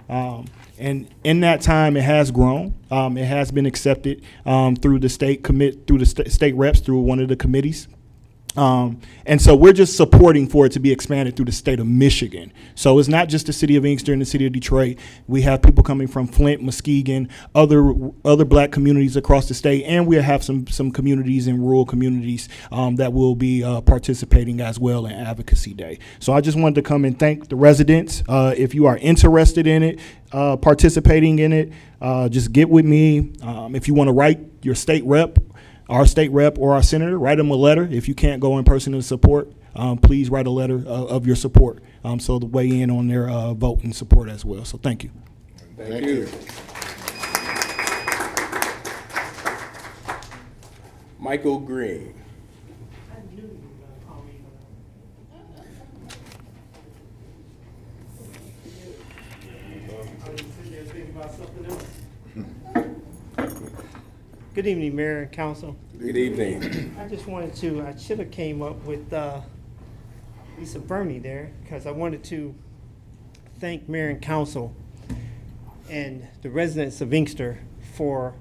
And in that time, it has grown. It has been accepted through the state reps, through one of the committees. And so we're just supporting for it to be expanded through the state of Michigan. So it's not just the city of Inkster and the city of Detroit. We have people coming from Flint, Muskegon, other black communities across the state, and we have some communities in rural communities that will be participating as well in Advocacy Day. So I just wanted to come and thank the residents. If you are interested in it, participating in it, just get with me. If you want to write your state rep, our state rep or our senator, write them a letter. If you can't go in person to support, please write a letter of your support so to weigh in on their vote and support as well. So thank you. Thank you. Michael Green. Good evening, Mayor and Council. Good evening. I just wanted to, I should have came up with Lisa Burney there, because I wanted to thank Mayor and Council and the residents of Inkster for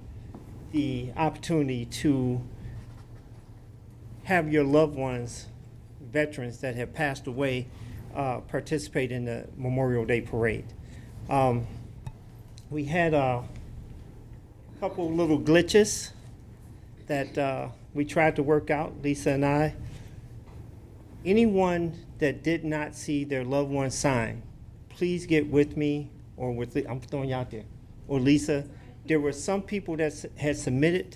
the opportunity to have your loved ones, veterans that have passed away, participate in the Memorial Day Parade. We had a couple little glitches that we tried to work out, Lisa and I. Anyone that did not see their loved one sign, please get with me or with, I'm throwing you out there, or Lisa. There were some people that had submitted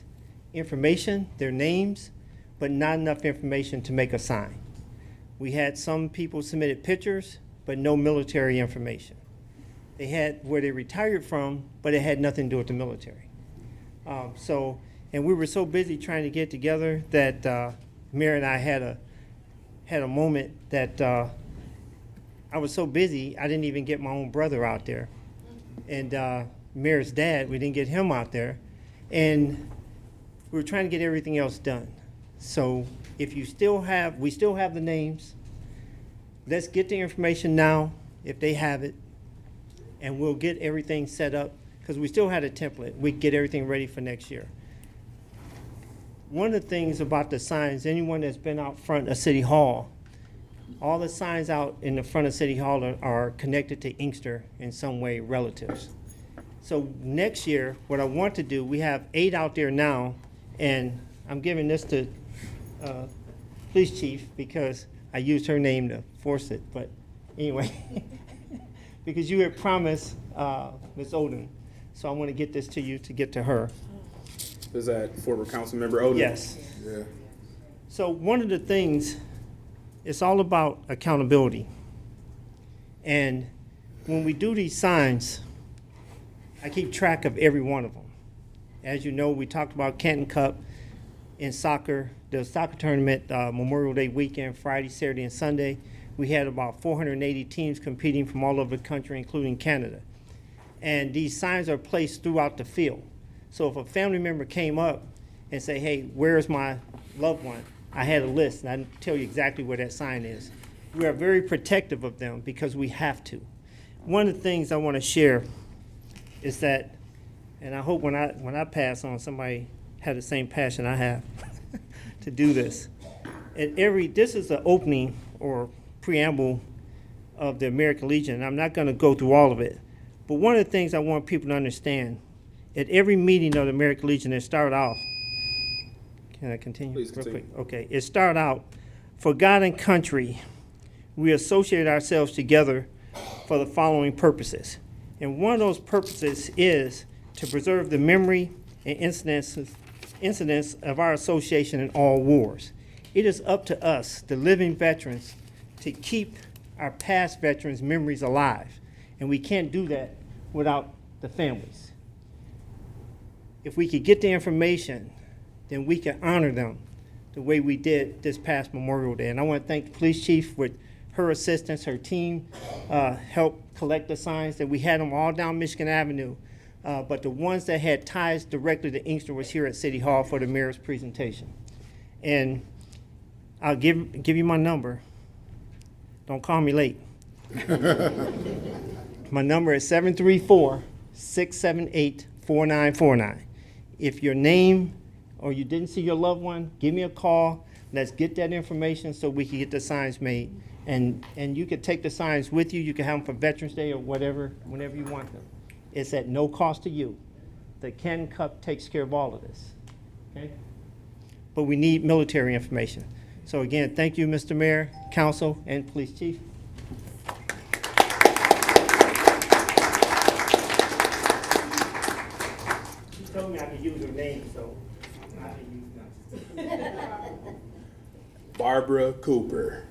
information, their names, but not enough information to make a sign. We had some people submitted pictures, but no military information. They had where they retired from, but it had nothing to do with the military. And we were so busy trying to get together that Mayor and I had a moment that I was so busy, I didn't even get my own brother out there. And Mayor's dad, we didn't get him out there. And we were trying to get everything else done. So if you still have, we still have the names. let's get the information now, if they have it, and we'll get everything set up, because we still had a template. We get everything ready for next year. One of the things about the signs, anyone that's been out front of City Hall, all the signs out in the front of City Hall are connected to Inkster in some way, relatives. So next year, what I want to do, we have 8 out there now, and I'm giving this to Police Chief because I used her name to force it, but anyway, because you had promised Ms. Oden, so I want to get this to you to get to her. Is that former council member Odom? Yes. Yeah. So one of the things, it's all about accountability. And when we do these signs, I keep track of every one of them. As you know, we talked about Canton Cup in soccer, the soccer tournament, Memorial Day weekend, Friday, Saturday, and Sunday. We had about 480 teams competing from all over the country, including Canada. And these signs are placed throughout the field. So if a family member came up and say, hey, where's my loved one? I had a list, and I tell you exactly where that sign is. We are very protective of them because we have to. One of the things I want to share is that, and I hope when I pass on, somebody had the same passion I have to do this. This is the opening or preamble of the American Legion, and I'm not going to go through all of it. But one of the things I want people to understand, at every meeting of the American Legion, it started off, can I continue? Please continue. Real quick? Okay, it started out, for God and country, we associate ourselves together for the following purposes. And one of those purposes is to preserve the memory and incidents of our association in all wars. It is up to us, the living veterans, to keep our past veterans' memories alive. And we can't do that without the families. If we could get the information, then we can honor them the way we did this past Memorial Day. And I want to thank the police chief with her assistance, her team helped collect the signs that we had them all down Michigan Avenue. But the ones that had ties directly to Inkster was here at City Hall for the mayor's presentation. And I'll give you my number. Don't call me late. My number is 734-678-4949. If your name or you didn't see your loved one, give me a call. Let's get that information so we can get the signs made. And you can take the signs with you. You can have them for Veterans Day or whatever, whenever you want them. It's at no cost to you. The Canton Cup takes care of all of this, okay? But we need military information. So again, thank you, Mr. Mayor, Council, and Police Chief. She told me I could use her name, so I can use that. Barbara Cooper.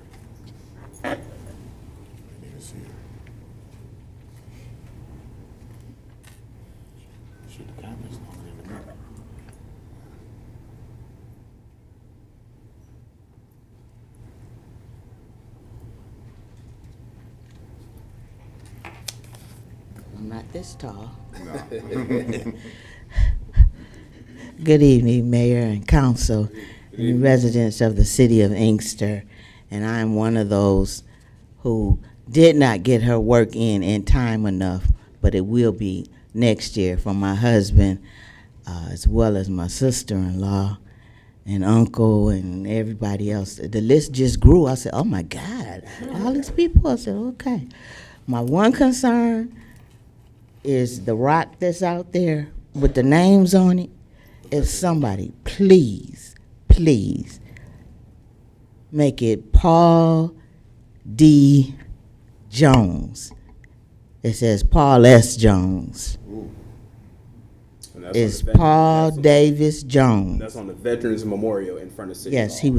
I'm not this tall. Good evening, Mayor and Council, and residents of the city of Inkster. And I'm one of those who did not get her work in time enough, but it will be next year for my husband, as well as my sister-in-law and uncle and everybody else. The list just grew. I said, oh my God, all these people. I said, okay. My one concern is the rock that's out there with the names on it. If somebody, please, please, make it Paul D. Jones. It says Paul S. Jones. It's Paul Davis Jones. That's on the Veterans Memorial in front of City Yes, Hall.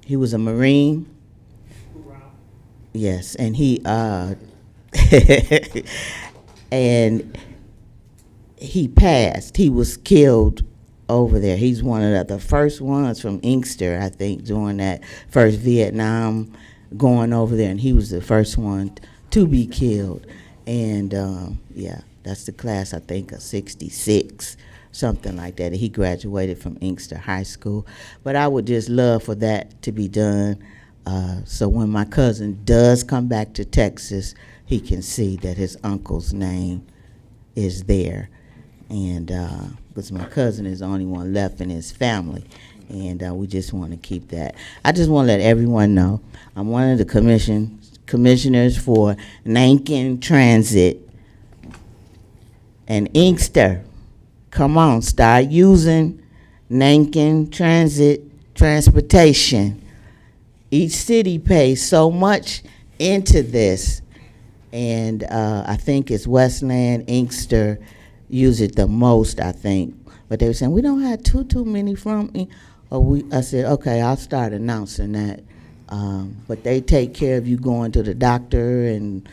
he was a Marine. Yes, and he and he passed. He was killed over there. He's one of the first ones from Inkster, I think, during that first Vietnam going over there, and he was the first one to be killed. And yeah, that's the class, I think, of 66. something like that. He graduated from Inkster High School. But I would just love for that to be done, so when my cousin does come back to Texas, he can see that his uncle's name is there. And because my cousin is the only one left in his family, and we just want to keep that. I just want to let everyone know I'm one of the commissioners for Nankin Transit and Inkster. Come on, start using Nankin transportation. Each city pays so much into this, and I think it's Westland, Inkster use it the most, I think. But they were saying, we don't have too many from, I said, okay, I'll start announcing that. But they take care of you going to the doctor and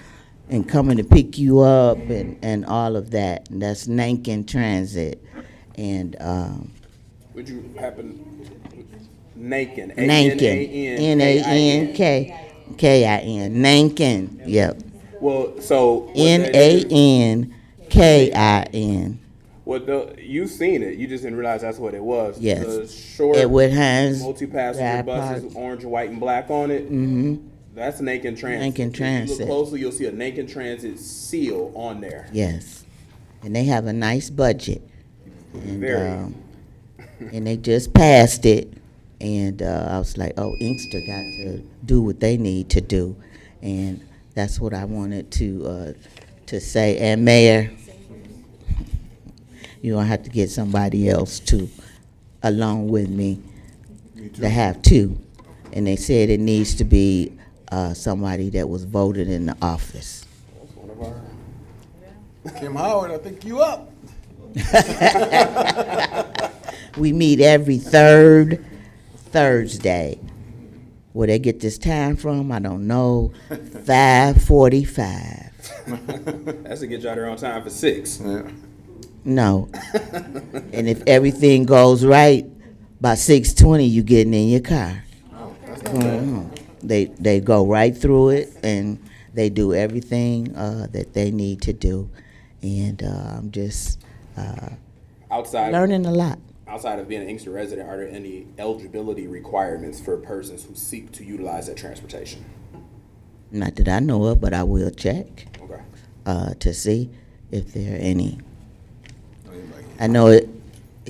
coming to pick you up and all of that. And that's Nankin Transit. And Would you happen, Nankin, Nankin, Nankin, Nankin, yep. Well, so Nankin. Well, you've seen it. You just didn't realize that's what it was. Yes. The short Edward Hines multi-passenger buses with orange, white, and black on it. Mm-hmm. That's Nankin Transit. Nankin Transit. If you look closely, you'll see a Nankin Transit seal on there. Yes. And they have a nice budget. And, Very. And they just passed it. And I was like, oh, Inkster got to do what they need to do. And that's what I wanted to say. And Mayor, you're going to have to get somebody else to, along with me to have two. And they said it needs to be somebody that was voted in the office. That's one of our. Kim Howard, I think you up. We meet every third Thursday. Where they get this time from, I don't know. 5:45. That's to get y'all there on time for 6. Yeah. No. And if everything goes right, by 6:20, you getting in your car. Oh, that's not bad. They go right through it, and they do everything that they need to do. And I'm just learning a lot. Outside of being an Inkster resident, are there any eligibility requirements for persons who seek to utilize that transportation? Not that I know of, but I will check Okay. To see if there are any. I know it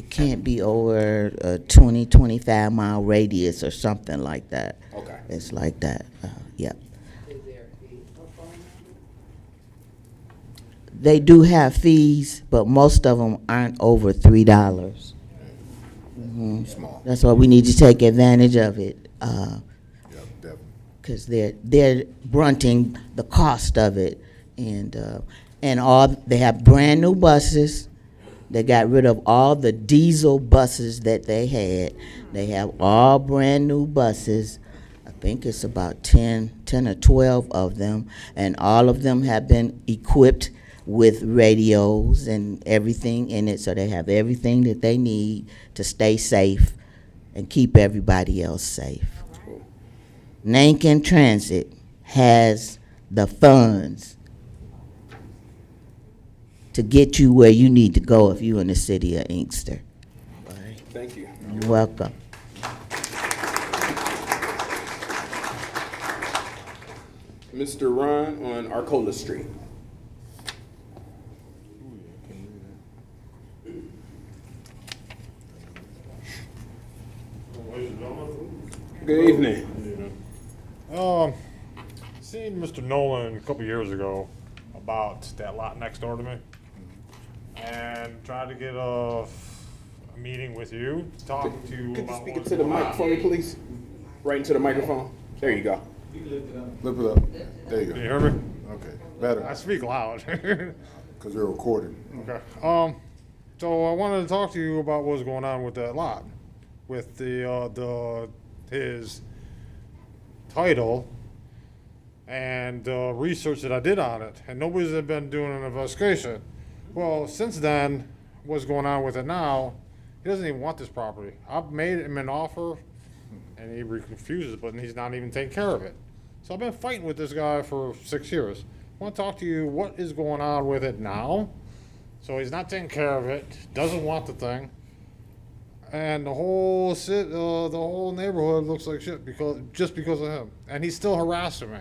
can't be over a 20, 25-mile radius or something like that. Okay. It's like that, yep. They do have fees, but most of them aren't over $3. Mm-hmm. Small. That's why we need to take advantage of it, Yeah, definitely. because they're brunting the cost of it, and they have brand new buses. They got rid of all the diesel buses that they had. They have all brand new buses. I think it's about 10 or 12 of them, and all of them have been equipped with radios and everything in it, so they have everything that they need to stay safe and keep everybody else safe. Nankin Transit has the funds to get you where you need to go if you're in the city of Inkster. Thank you. You're welcome. Mr. Ron on Arcola Street. Good evening. Seen Mr. Nolan a couple years ago about that lot next door to me, and tried to get a meeting with you, talk to you Could you about speak what's into the going mic on. for me, please? Right into the microphone. There you go. Lift it up. There you go. Can you hear me? Okay, better. I speak loud. Because they're recording. Okay. So I wanted to talk to you about what's going on with that lot, with his title and research that I did on it, and nobody's been doing an investigation. Well, since then, what's going on with it now? He doesn't even want this property. I've made him an offer, and he refuses, but he's not even taking care of it. So I've been fighting with this guy for 6 years. I want to talk to you. What is going on with it now? So he's not taking care of it, doesn't want the thing. And the whole the whole neighborhood looks like shit just because of him. And he's still harassing me.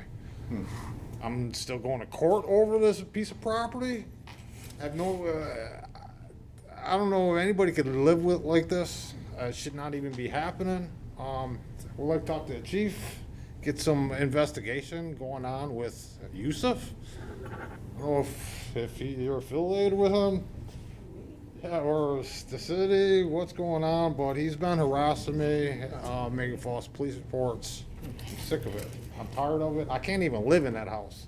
I'm still going to court over this piece of property. I have no, I don't know if anybody could live with like this. It should not even be happening. We'd like to talk to the chief, get some investigation going on with Yusuf. I don't know if you're affiliated with him, or the city, what's going on, but he's been harassing me, making false police reports. I'm sick of it. I'm tired of it. I can't even live in that house.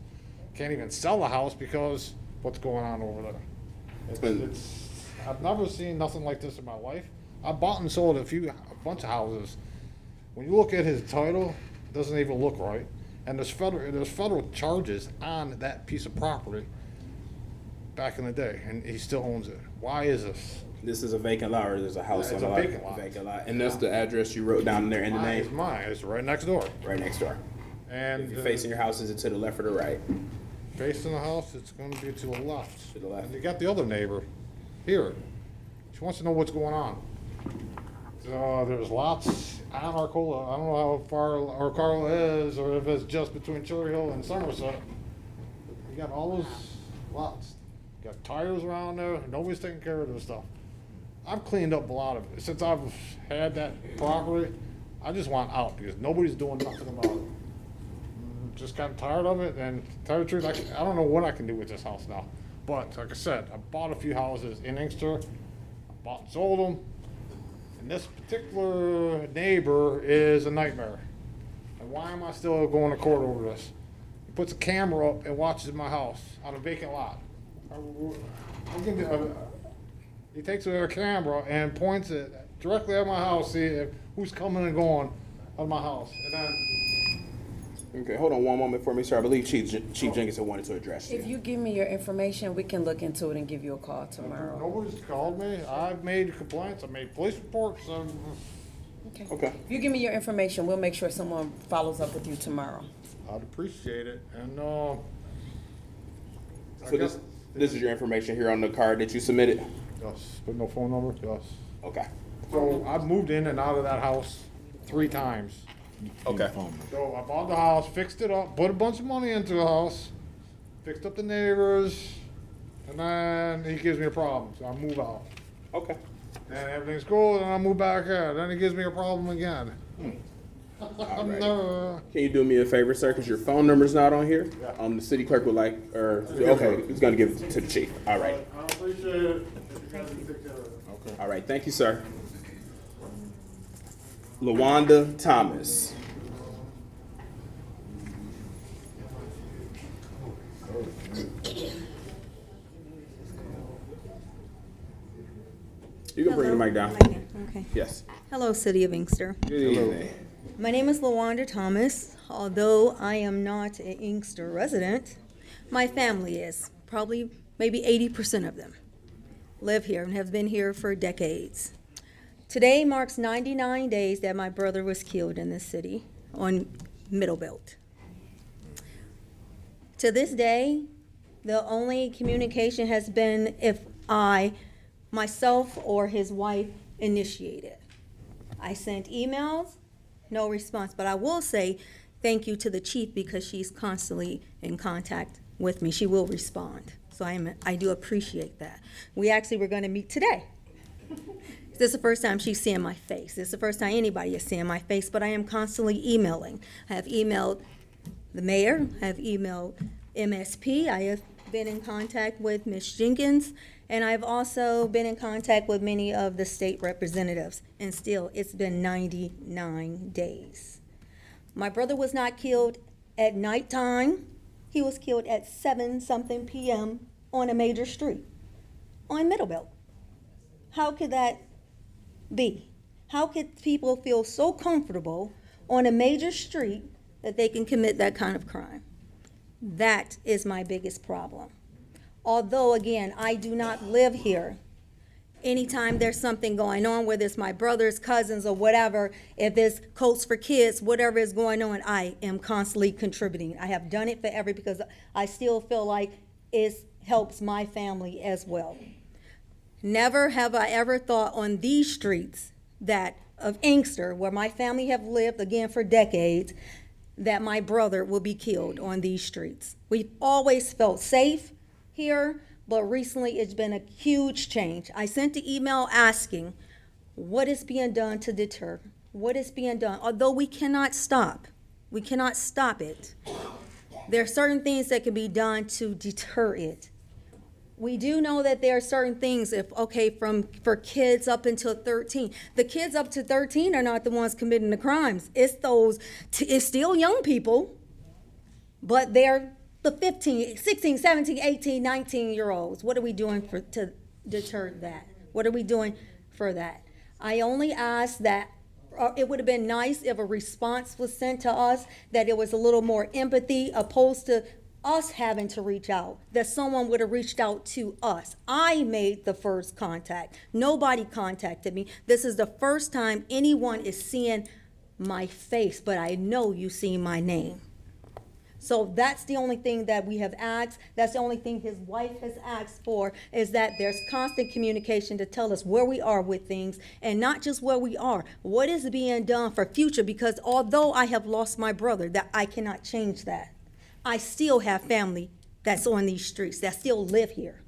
Can't even sell a house because what's going on over there. I've never seen nothing like this in my life. I bought and sold a bunch of houses. When you look at his title, it doesn't even look right. And there's federal charges on that piece of property back in the day, and he still owns it. Why is this? This is a vacant lot, or there's a house It's on a the vacant lot. Vacant lot. And that's the address you wrote down there in the It's name? mine. It's right next door. Right next door. And If you're facing your house, is it to the left or the right? facing the house, it's going to be to the left. To the left. And you got the other neighbor here. She wants to know what's going on. There's lots on Arcola. I don't know how far Arcola is, or if it's just between Cherry Hill and Somerset. You got all those lots. You got tires around there. Nobody's taking care of this stuff. I've cleaned up a lot of it. Since I've had that property, I just want out because nobody's doing nothing about it. Just got tired of it, and to tell you the truth, I don't know what I can do with this house now. But like I said, I bought a few houses in Inkster. I bought and sold them. And this particular neighbor is a nightmare. And why am I still going to court over this? He puts a camera up and watches my house on a vacant lot. He takes a camera and points it directly at my house, see who's coming and going on my house. And then Okay, hold on one moment for me, sir. I believe Chief Jenkinson wanted to address you. If you give me your information, we can look into it and give you a call tomorrow. nobody's called me. I've made complaints. I've made police reports. Okay. If you give me your information, we'll make sure someone follows up with you tomorrow. I'd appreciate it. And So this is your information here on the card that you submitted? Yes, but no phone number? Yes. Okay. So I've moved in and out of that house 3 times. Okay. So I bought the house, fixed it up, put a bunch of money into the house, fixed up the neighbors, and then he gives me a problem, so I move out. Okay. And everything's cool, and I move back in. Then he gives me a problem again. Can you do me a favor, sir? Because your phone number's not on here. The city clerk would like, okay, he's gonna give it to the chief. All right. I appreciate it. You guys can take care of it. All right. Thank you, sir. LaWanda Thomas. You can bring the mic down. Okay. Yes. Hello, City of Inkster. Good evening. My name is LaWanda Thomas. Although I am not an Inkster resident, my family is. Probably maybe 80% of them live here and have been here for decades. Today marks 99 days that my brother was killed in this city on Middlebelt. To this day, the only communication has been if myself or his wife initiated. I sent emails, no response, but I will say thank you to the chief because she's constantly in contact with me. She will respond, so I do appreciate that. We actually were going to meet today. This is the first time she's seeing my face. This is the first time anybody is seeing my face, but I am constantly emailing. I have emailed the mayor, I have emailed MSP, I have been in contact with Ms. Jenkins, and I've also been in contact with many of the state representatives, and still, it's been 99 days. My brother was not killed at nighttime. He was killed at 7-something p.m. on a major street on Middlebelt. How could that be? How could people feel so comfortable on a major street that they can commit that kind of crime? That is my biggest problem. Although, again, I do not live here, anytime there's something going on, whether it's my brother's, cousins, or whatever, if it's Coats for Kids, whatever is going on, I am constantly contributing. I have done it forever because I still feel like it helps my family as well. Never have I ever thought on these streets that of Inkster, where my family have lived again for decades, that my brother will be killed on these streets. We've always felt safe here, but recently it's been a huge change. I sent the email asking what is being done to deter, what is being done, although we cannot stop it. There are certain things that can be done to deter it. We do know that there are certain things, for kids up until 13. The kids up to 13 are not the ones committing the crimes. It's still young people, but they're the 15, 16, 17, 18, 19-year-olds. What are we doing to deter that? What are we doing for that? I only ask that it would have been nice if a response was sent to us, that it was a little more empathy opposed to us having to reach out, that someone would have reached out to us. I made the first contact. Nobody contacted me. This is the first time anyone is seeing my face, but I know you see my name. So that's the only thing that we have asked. That's the only thing his wife has asked for, is that there's constant communication to tell us where we are with things, and not just where we are, what is being done for future, because although I have lost my brother, that I cannot change that. I still have family that's on these streets, that still live here.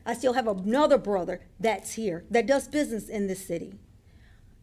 I still have another brother that's here, that does business in this city.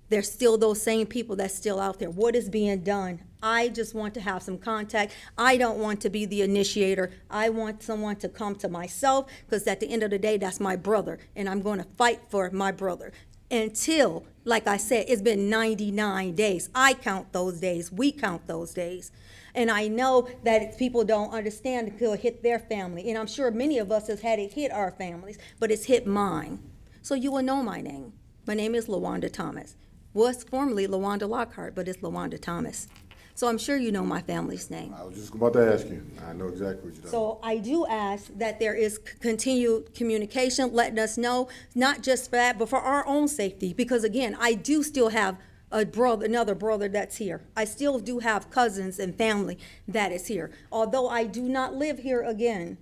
There's still those same people that's still out there. What is being done? I just want to have some contact. I don't want to be the initiator. I want someone to come to myself, because at the end of the day, that's my brother, and I'm going to fight for my brother. Until, like I said, it's been 99 days. I count those days. We count those days. And I know that people don't understand until it hit their family. And I'm sure many of us have had it hit our families, but it's hit mine. So you will know my name. My name is LaWanda Thomas. Was formerly LaWanda Lockhart, but it's LaWanda Thomas. So I'm sure you know my family's name. I was just about to ask you. I know exactly what you're talking about. So I do ask that there is continued communication, letting us know, not just for that, but for our own safety. Because again, I do still have another brother that's here. I still do have cousins and family that is here. Although I do not live here again,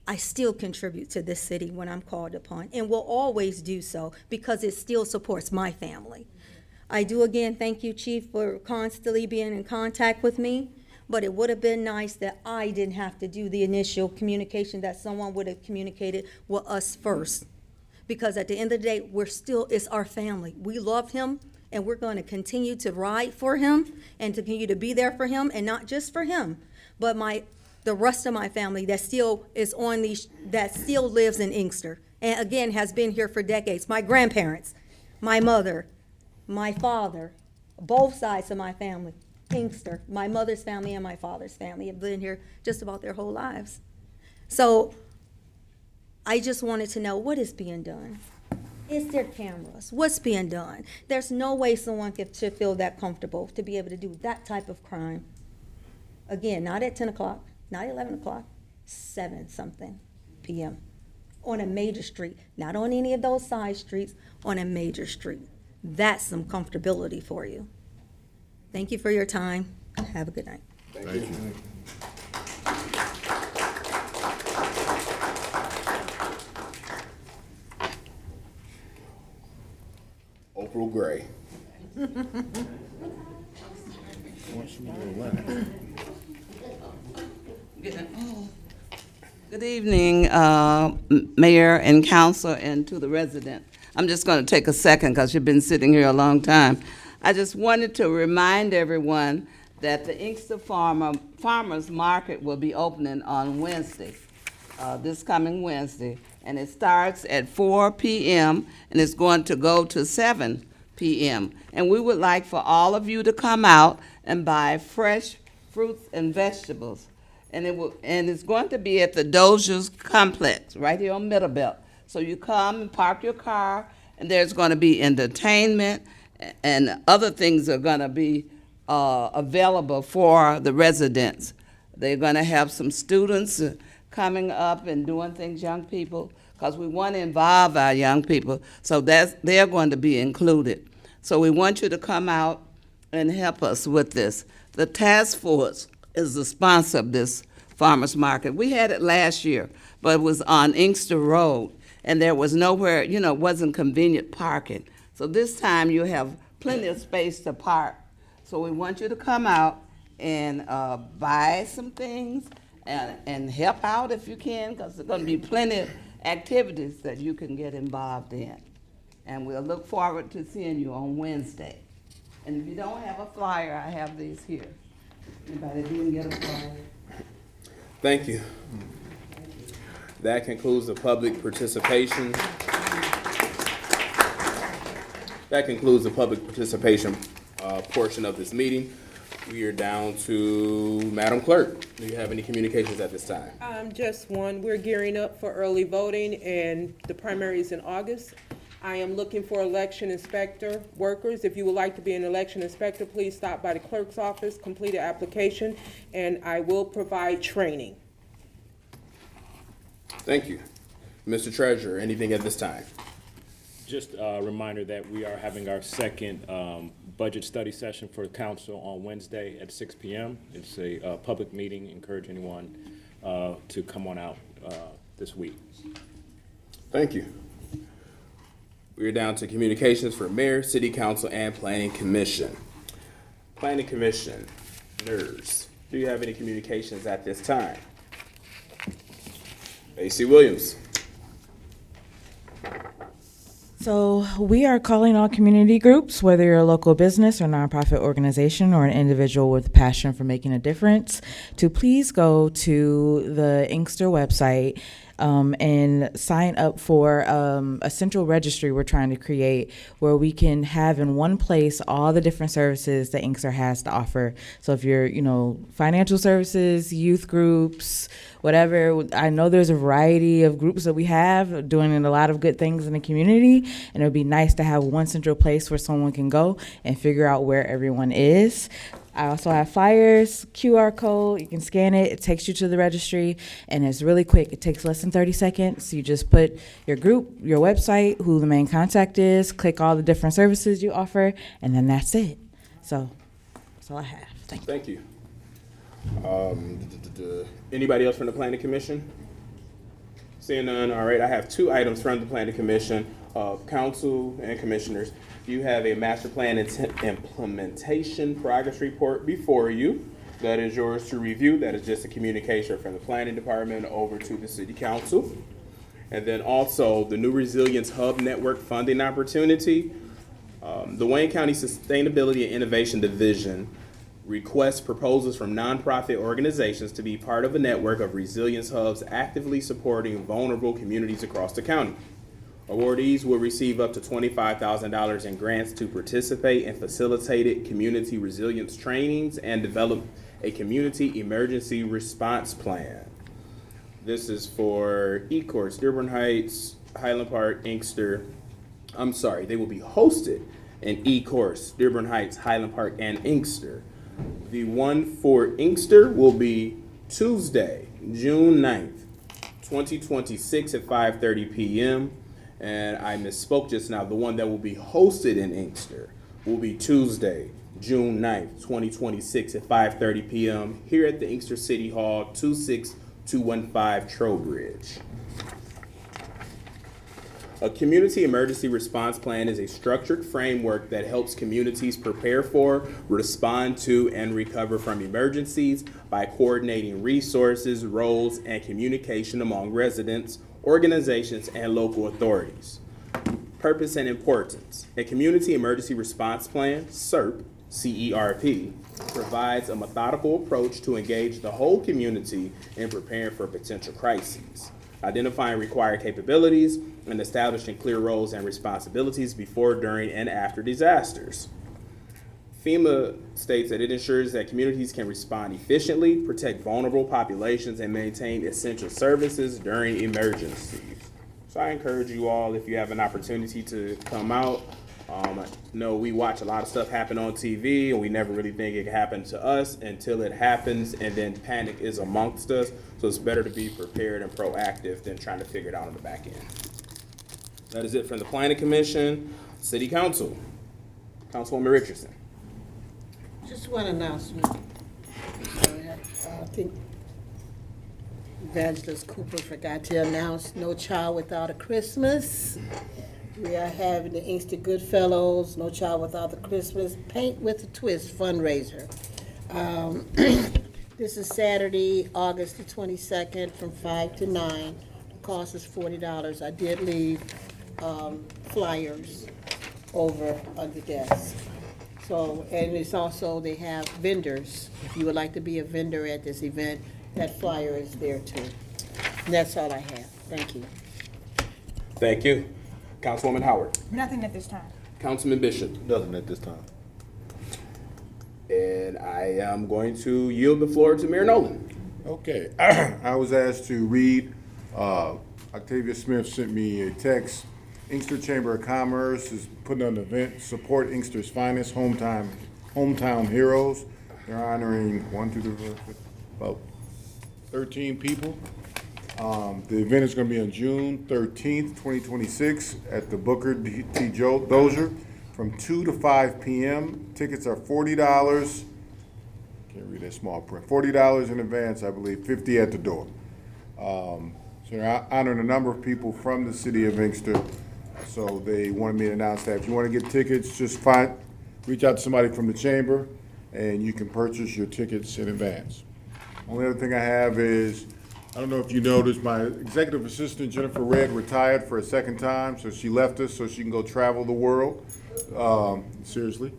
I still contribute to this city when I'm called upon, and will always do so, because it still supports my family. I do again thank you, Chief, for constantly being in contact with me, but it would have been nice that I didn't have to do the initial communication, that someone would have communicated with us first. Because at the end of the day, it's our family. We love him, and we're going to continue to ride for him and to continue to be there for him, and not just for him, but the rest of my family that still lives in Inkster, and again has been here for decades. My grandparents, my mother, my father, both sides of my family, Inkster, my mother's family and my father's family have been here just about their whole lives. So I just wanted to know what is being done. Is there cameras? What's being done? There's no way someone should feel that comfortable to be able to do that type of crime. Again, not at 10 o'clock. Not 11 o'clock, 7-something p.m. on a major street, not on any of those side streets, on a major street. That's some comfortability for you. Thank you for your time. Have a good night. Thank you. Oprah Gray. Good evening, Mayor and Council, and to the resident. I'm just going to take a second because you've been sitting here a long time. I just wanted to remind everyone that the Inkster Farmers Market will be opening on Wednesday, this coming Wednesday, and it starts at 4 p.m. and it's going to go to 7 p.m. And we would like for all of you to come out and buy fresh fruits and vegetables. And it's going to be at the Dozier's Complex, right here on Middlebelt. So you come and park your car, and there's going to be entertainment, and other things are going to be available for the residents. They're going to have some students coming up and doing things, young people, because we want to involve our young people, so they're going to be included. So we want you to come out and help us with this. The task force is the sponsor of this farmers market. We had it last year, but it was on Inkster Road, and there was nowhere, wasn't convenient parking. So this time you have plenty of space to park. So we want you to come out and buy some things and help out if you can, because there's going to be plenty of activities that you can get involved in. And we'll look forward to seeing you on Wednesday. And if you don't have a flyer, I have these here. Anybody didn't get a flyer? Thank you. That concludes the public participation. That concludes the public participation portion of this meeting. We are down to Madam Clerk. Do you have any communications at this time? Just one. We're gearing up for early voting, and the primary is in August. I am looking for election inspector workers. If you would like to be an election inspector, please stop by the clerk's office, complete an application, and I will provide training. Thank you. Mr. Treasurer, anything at this time? Just a reminder that we are having our second budget study session for council on Wednesday at 6 p.m. It's a public meeting. Encourage anyone to come on out this week. Thank you. We're down to communications for mayor, city council, and planning commission. Planning commission, NERS. Do you have any communications at this time? A.C. Williams. So we are calling all community groups, whether you're a local business or nonprofit organization or an individual with passion for making a difference, to please go to the Inkster website and sign up for a central registry we're trying to create, where we can have in one place all the different services that Inkster has to offer. So if you're, financial services, youth groups, whatever, I know there's a variety of groups that we have doing a lot of good things in the community, and it would be nice to have one central place where someone can go and figure out where everyone is. I also have flyers, QR code, you can scan it, it takes you to the registry, and it's really quick. It takes less than 30 seconds. You just put your group, your website, who the main contact is, click all the different services you offer, and then that's it. So that's all I have. Thank you. Anybody else from the planning commission? Seeing none, all right, I have two items from the planning commission. Council and commissioners, you have a master plan implementation progress report before you. That is yours to review. That is just a communication from the planning department over to the city council. And then also the new Resilience Hub Network funding opportunity. The Wayne County Sustainability and Innovation Division requests proposals from nonprofit organizations to be part of a network of resilience hubs actively supporting vulnerable communities across the county. Awardees will receive up to $25,000 in grants to participate in facilitated community resilience trainings and develop a community emergency response plan. This is for eCourse, Dearborn Heights, Highland Park, Inkster. They will be hosted in eCourse, Dearborn Heights, Highland Park, and Inkster. The one for Inkster will be Tuesday, June 9th, 2026 at 5:30 p.m. And I misspoke just now. The one that will be hosted in Inkster will be Tuesday, June 9th, 2026 at 5:30 p.m. here at the Inkster City Hall, 26215 Trowbridge. A community emergency response plan is a structured framework that helps communities prepare for, respond to, and recover from emergencies by coordinating resources, roles, and communication among residents, organizations, and local authorities. Purpose and importance. A community emergency response plan, CERP, C-E-R-P, provides a methodical approach to engage the whole community in preparing for potential crises, identifying required capabilities, and establishing clear roles and responsibilities before, during, and after disasters. FEMA states that it ensures that communities can respond efficiently, protect vulnerable populations, and maintain essential services during emergencies. So I encourage you all, if you have an opportunity to come out. I know we watch a lot of stuff happen on TV, and we never really think it happened to us until it happens, and then panic is amongst us. So it's better to be prepared and proactive than trying to figure it out on the back end. That is it from the Planning Commission. City Council. Councilwoman Richardson. Just one announcement. I think Evangelist Cooper forgot to announce No Child Without a Christmas. We are having the Inkster Goodfellows, No Child Without a Christmas, Paint with a Twist fundraiser. This is Saturday, August the 22nd, from 5 to 9. The cost is $40. I did leave flyers over on the desk. So, and it's also, they have vendors. If you would like to be a vendor at this event, that flyer is there too. And that's all I have. Thank you. Thank you. Councilwoman Howard. Nothing at this time. Councilman Bishop. Nothing at this time. And I am going to yield the floor to Mayor Nolan. Okay, I was asked to read, Octavia Smith sent me a text. Inkster Chamber of Commerce is putting on an event, Support Inkster's Finest Hometown Heroes. They're honoring about 13 people. The event is going to be on June 13th, 2026 at the Booker T. Dozier from 2 to 5 p.m. Tickets are $40. Can't read that small print. $40 in advance, I believe, $50 at the door. So they're honoring a number of people from the city of Inkster. So they wanted me to announce that. If you want to get tickets, just reach out to somebody from the chamber and you can purchase your tickets in advance. Only other thing I have is, I don't know if you noticed, my executive assistant, Jennifer Red, retired for a second time, so she left us so she can go travel the world. Seriously.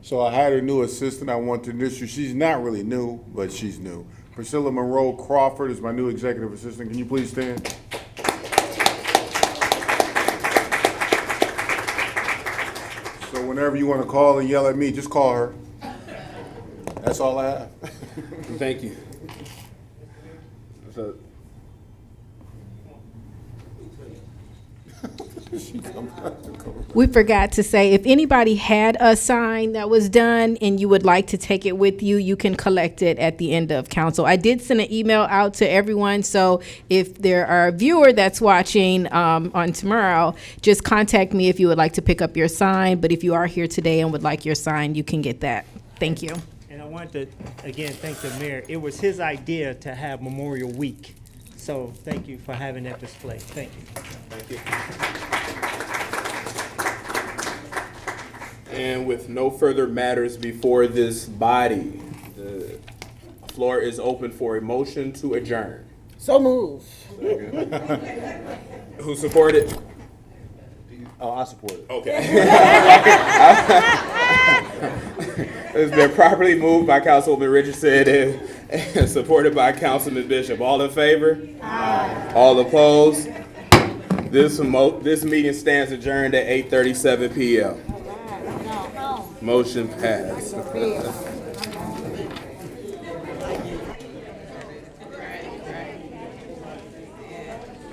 So I hired a new assistant. I want to introduce you. She's not really new, but she's new. Priscilla Monroe Crawford is my new executive assistant. Can you please stand? So whenever you want to call and yell at me, just call her. That's all I have. Thank you. So, We forgot to say, if anybody had a sign that was done and you would like to take it with you, you can collect it at the end of council. I did send an email out to everyone, so if there are a viewer that's watching on tomorrow, just contact me if you would like to pick up your sign. But if you are here today and would like your sign, you can get that. Thank you. And I want to, again, thank the mayor. It was his idea to have Memorial Week. So thank you for having that display. Thank you. thank you. And with no further matters before this body, the floor is open for a motion to adjourn. So move. Who supported? Oh, I support it. Okay. It's been properly moved by Councilwoman Richardson and supported by Councilman Bishop. All in favor? Aye. All opposed? This meeting stands adjourned at 8:37 p.m. Motion passed.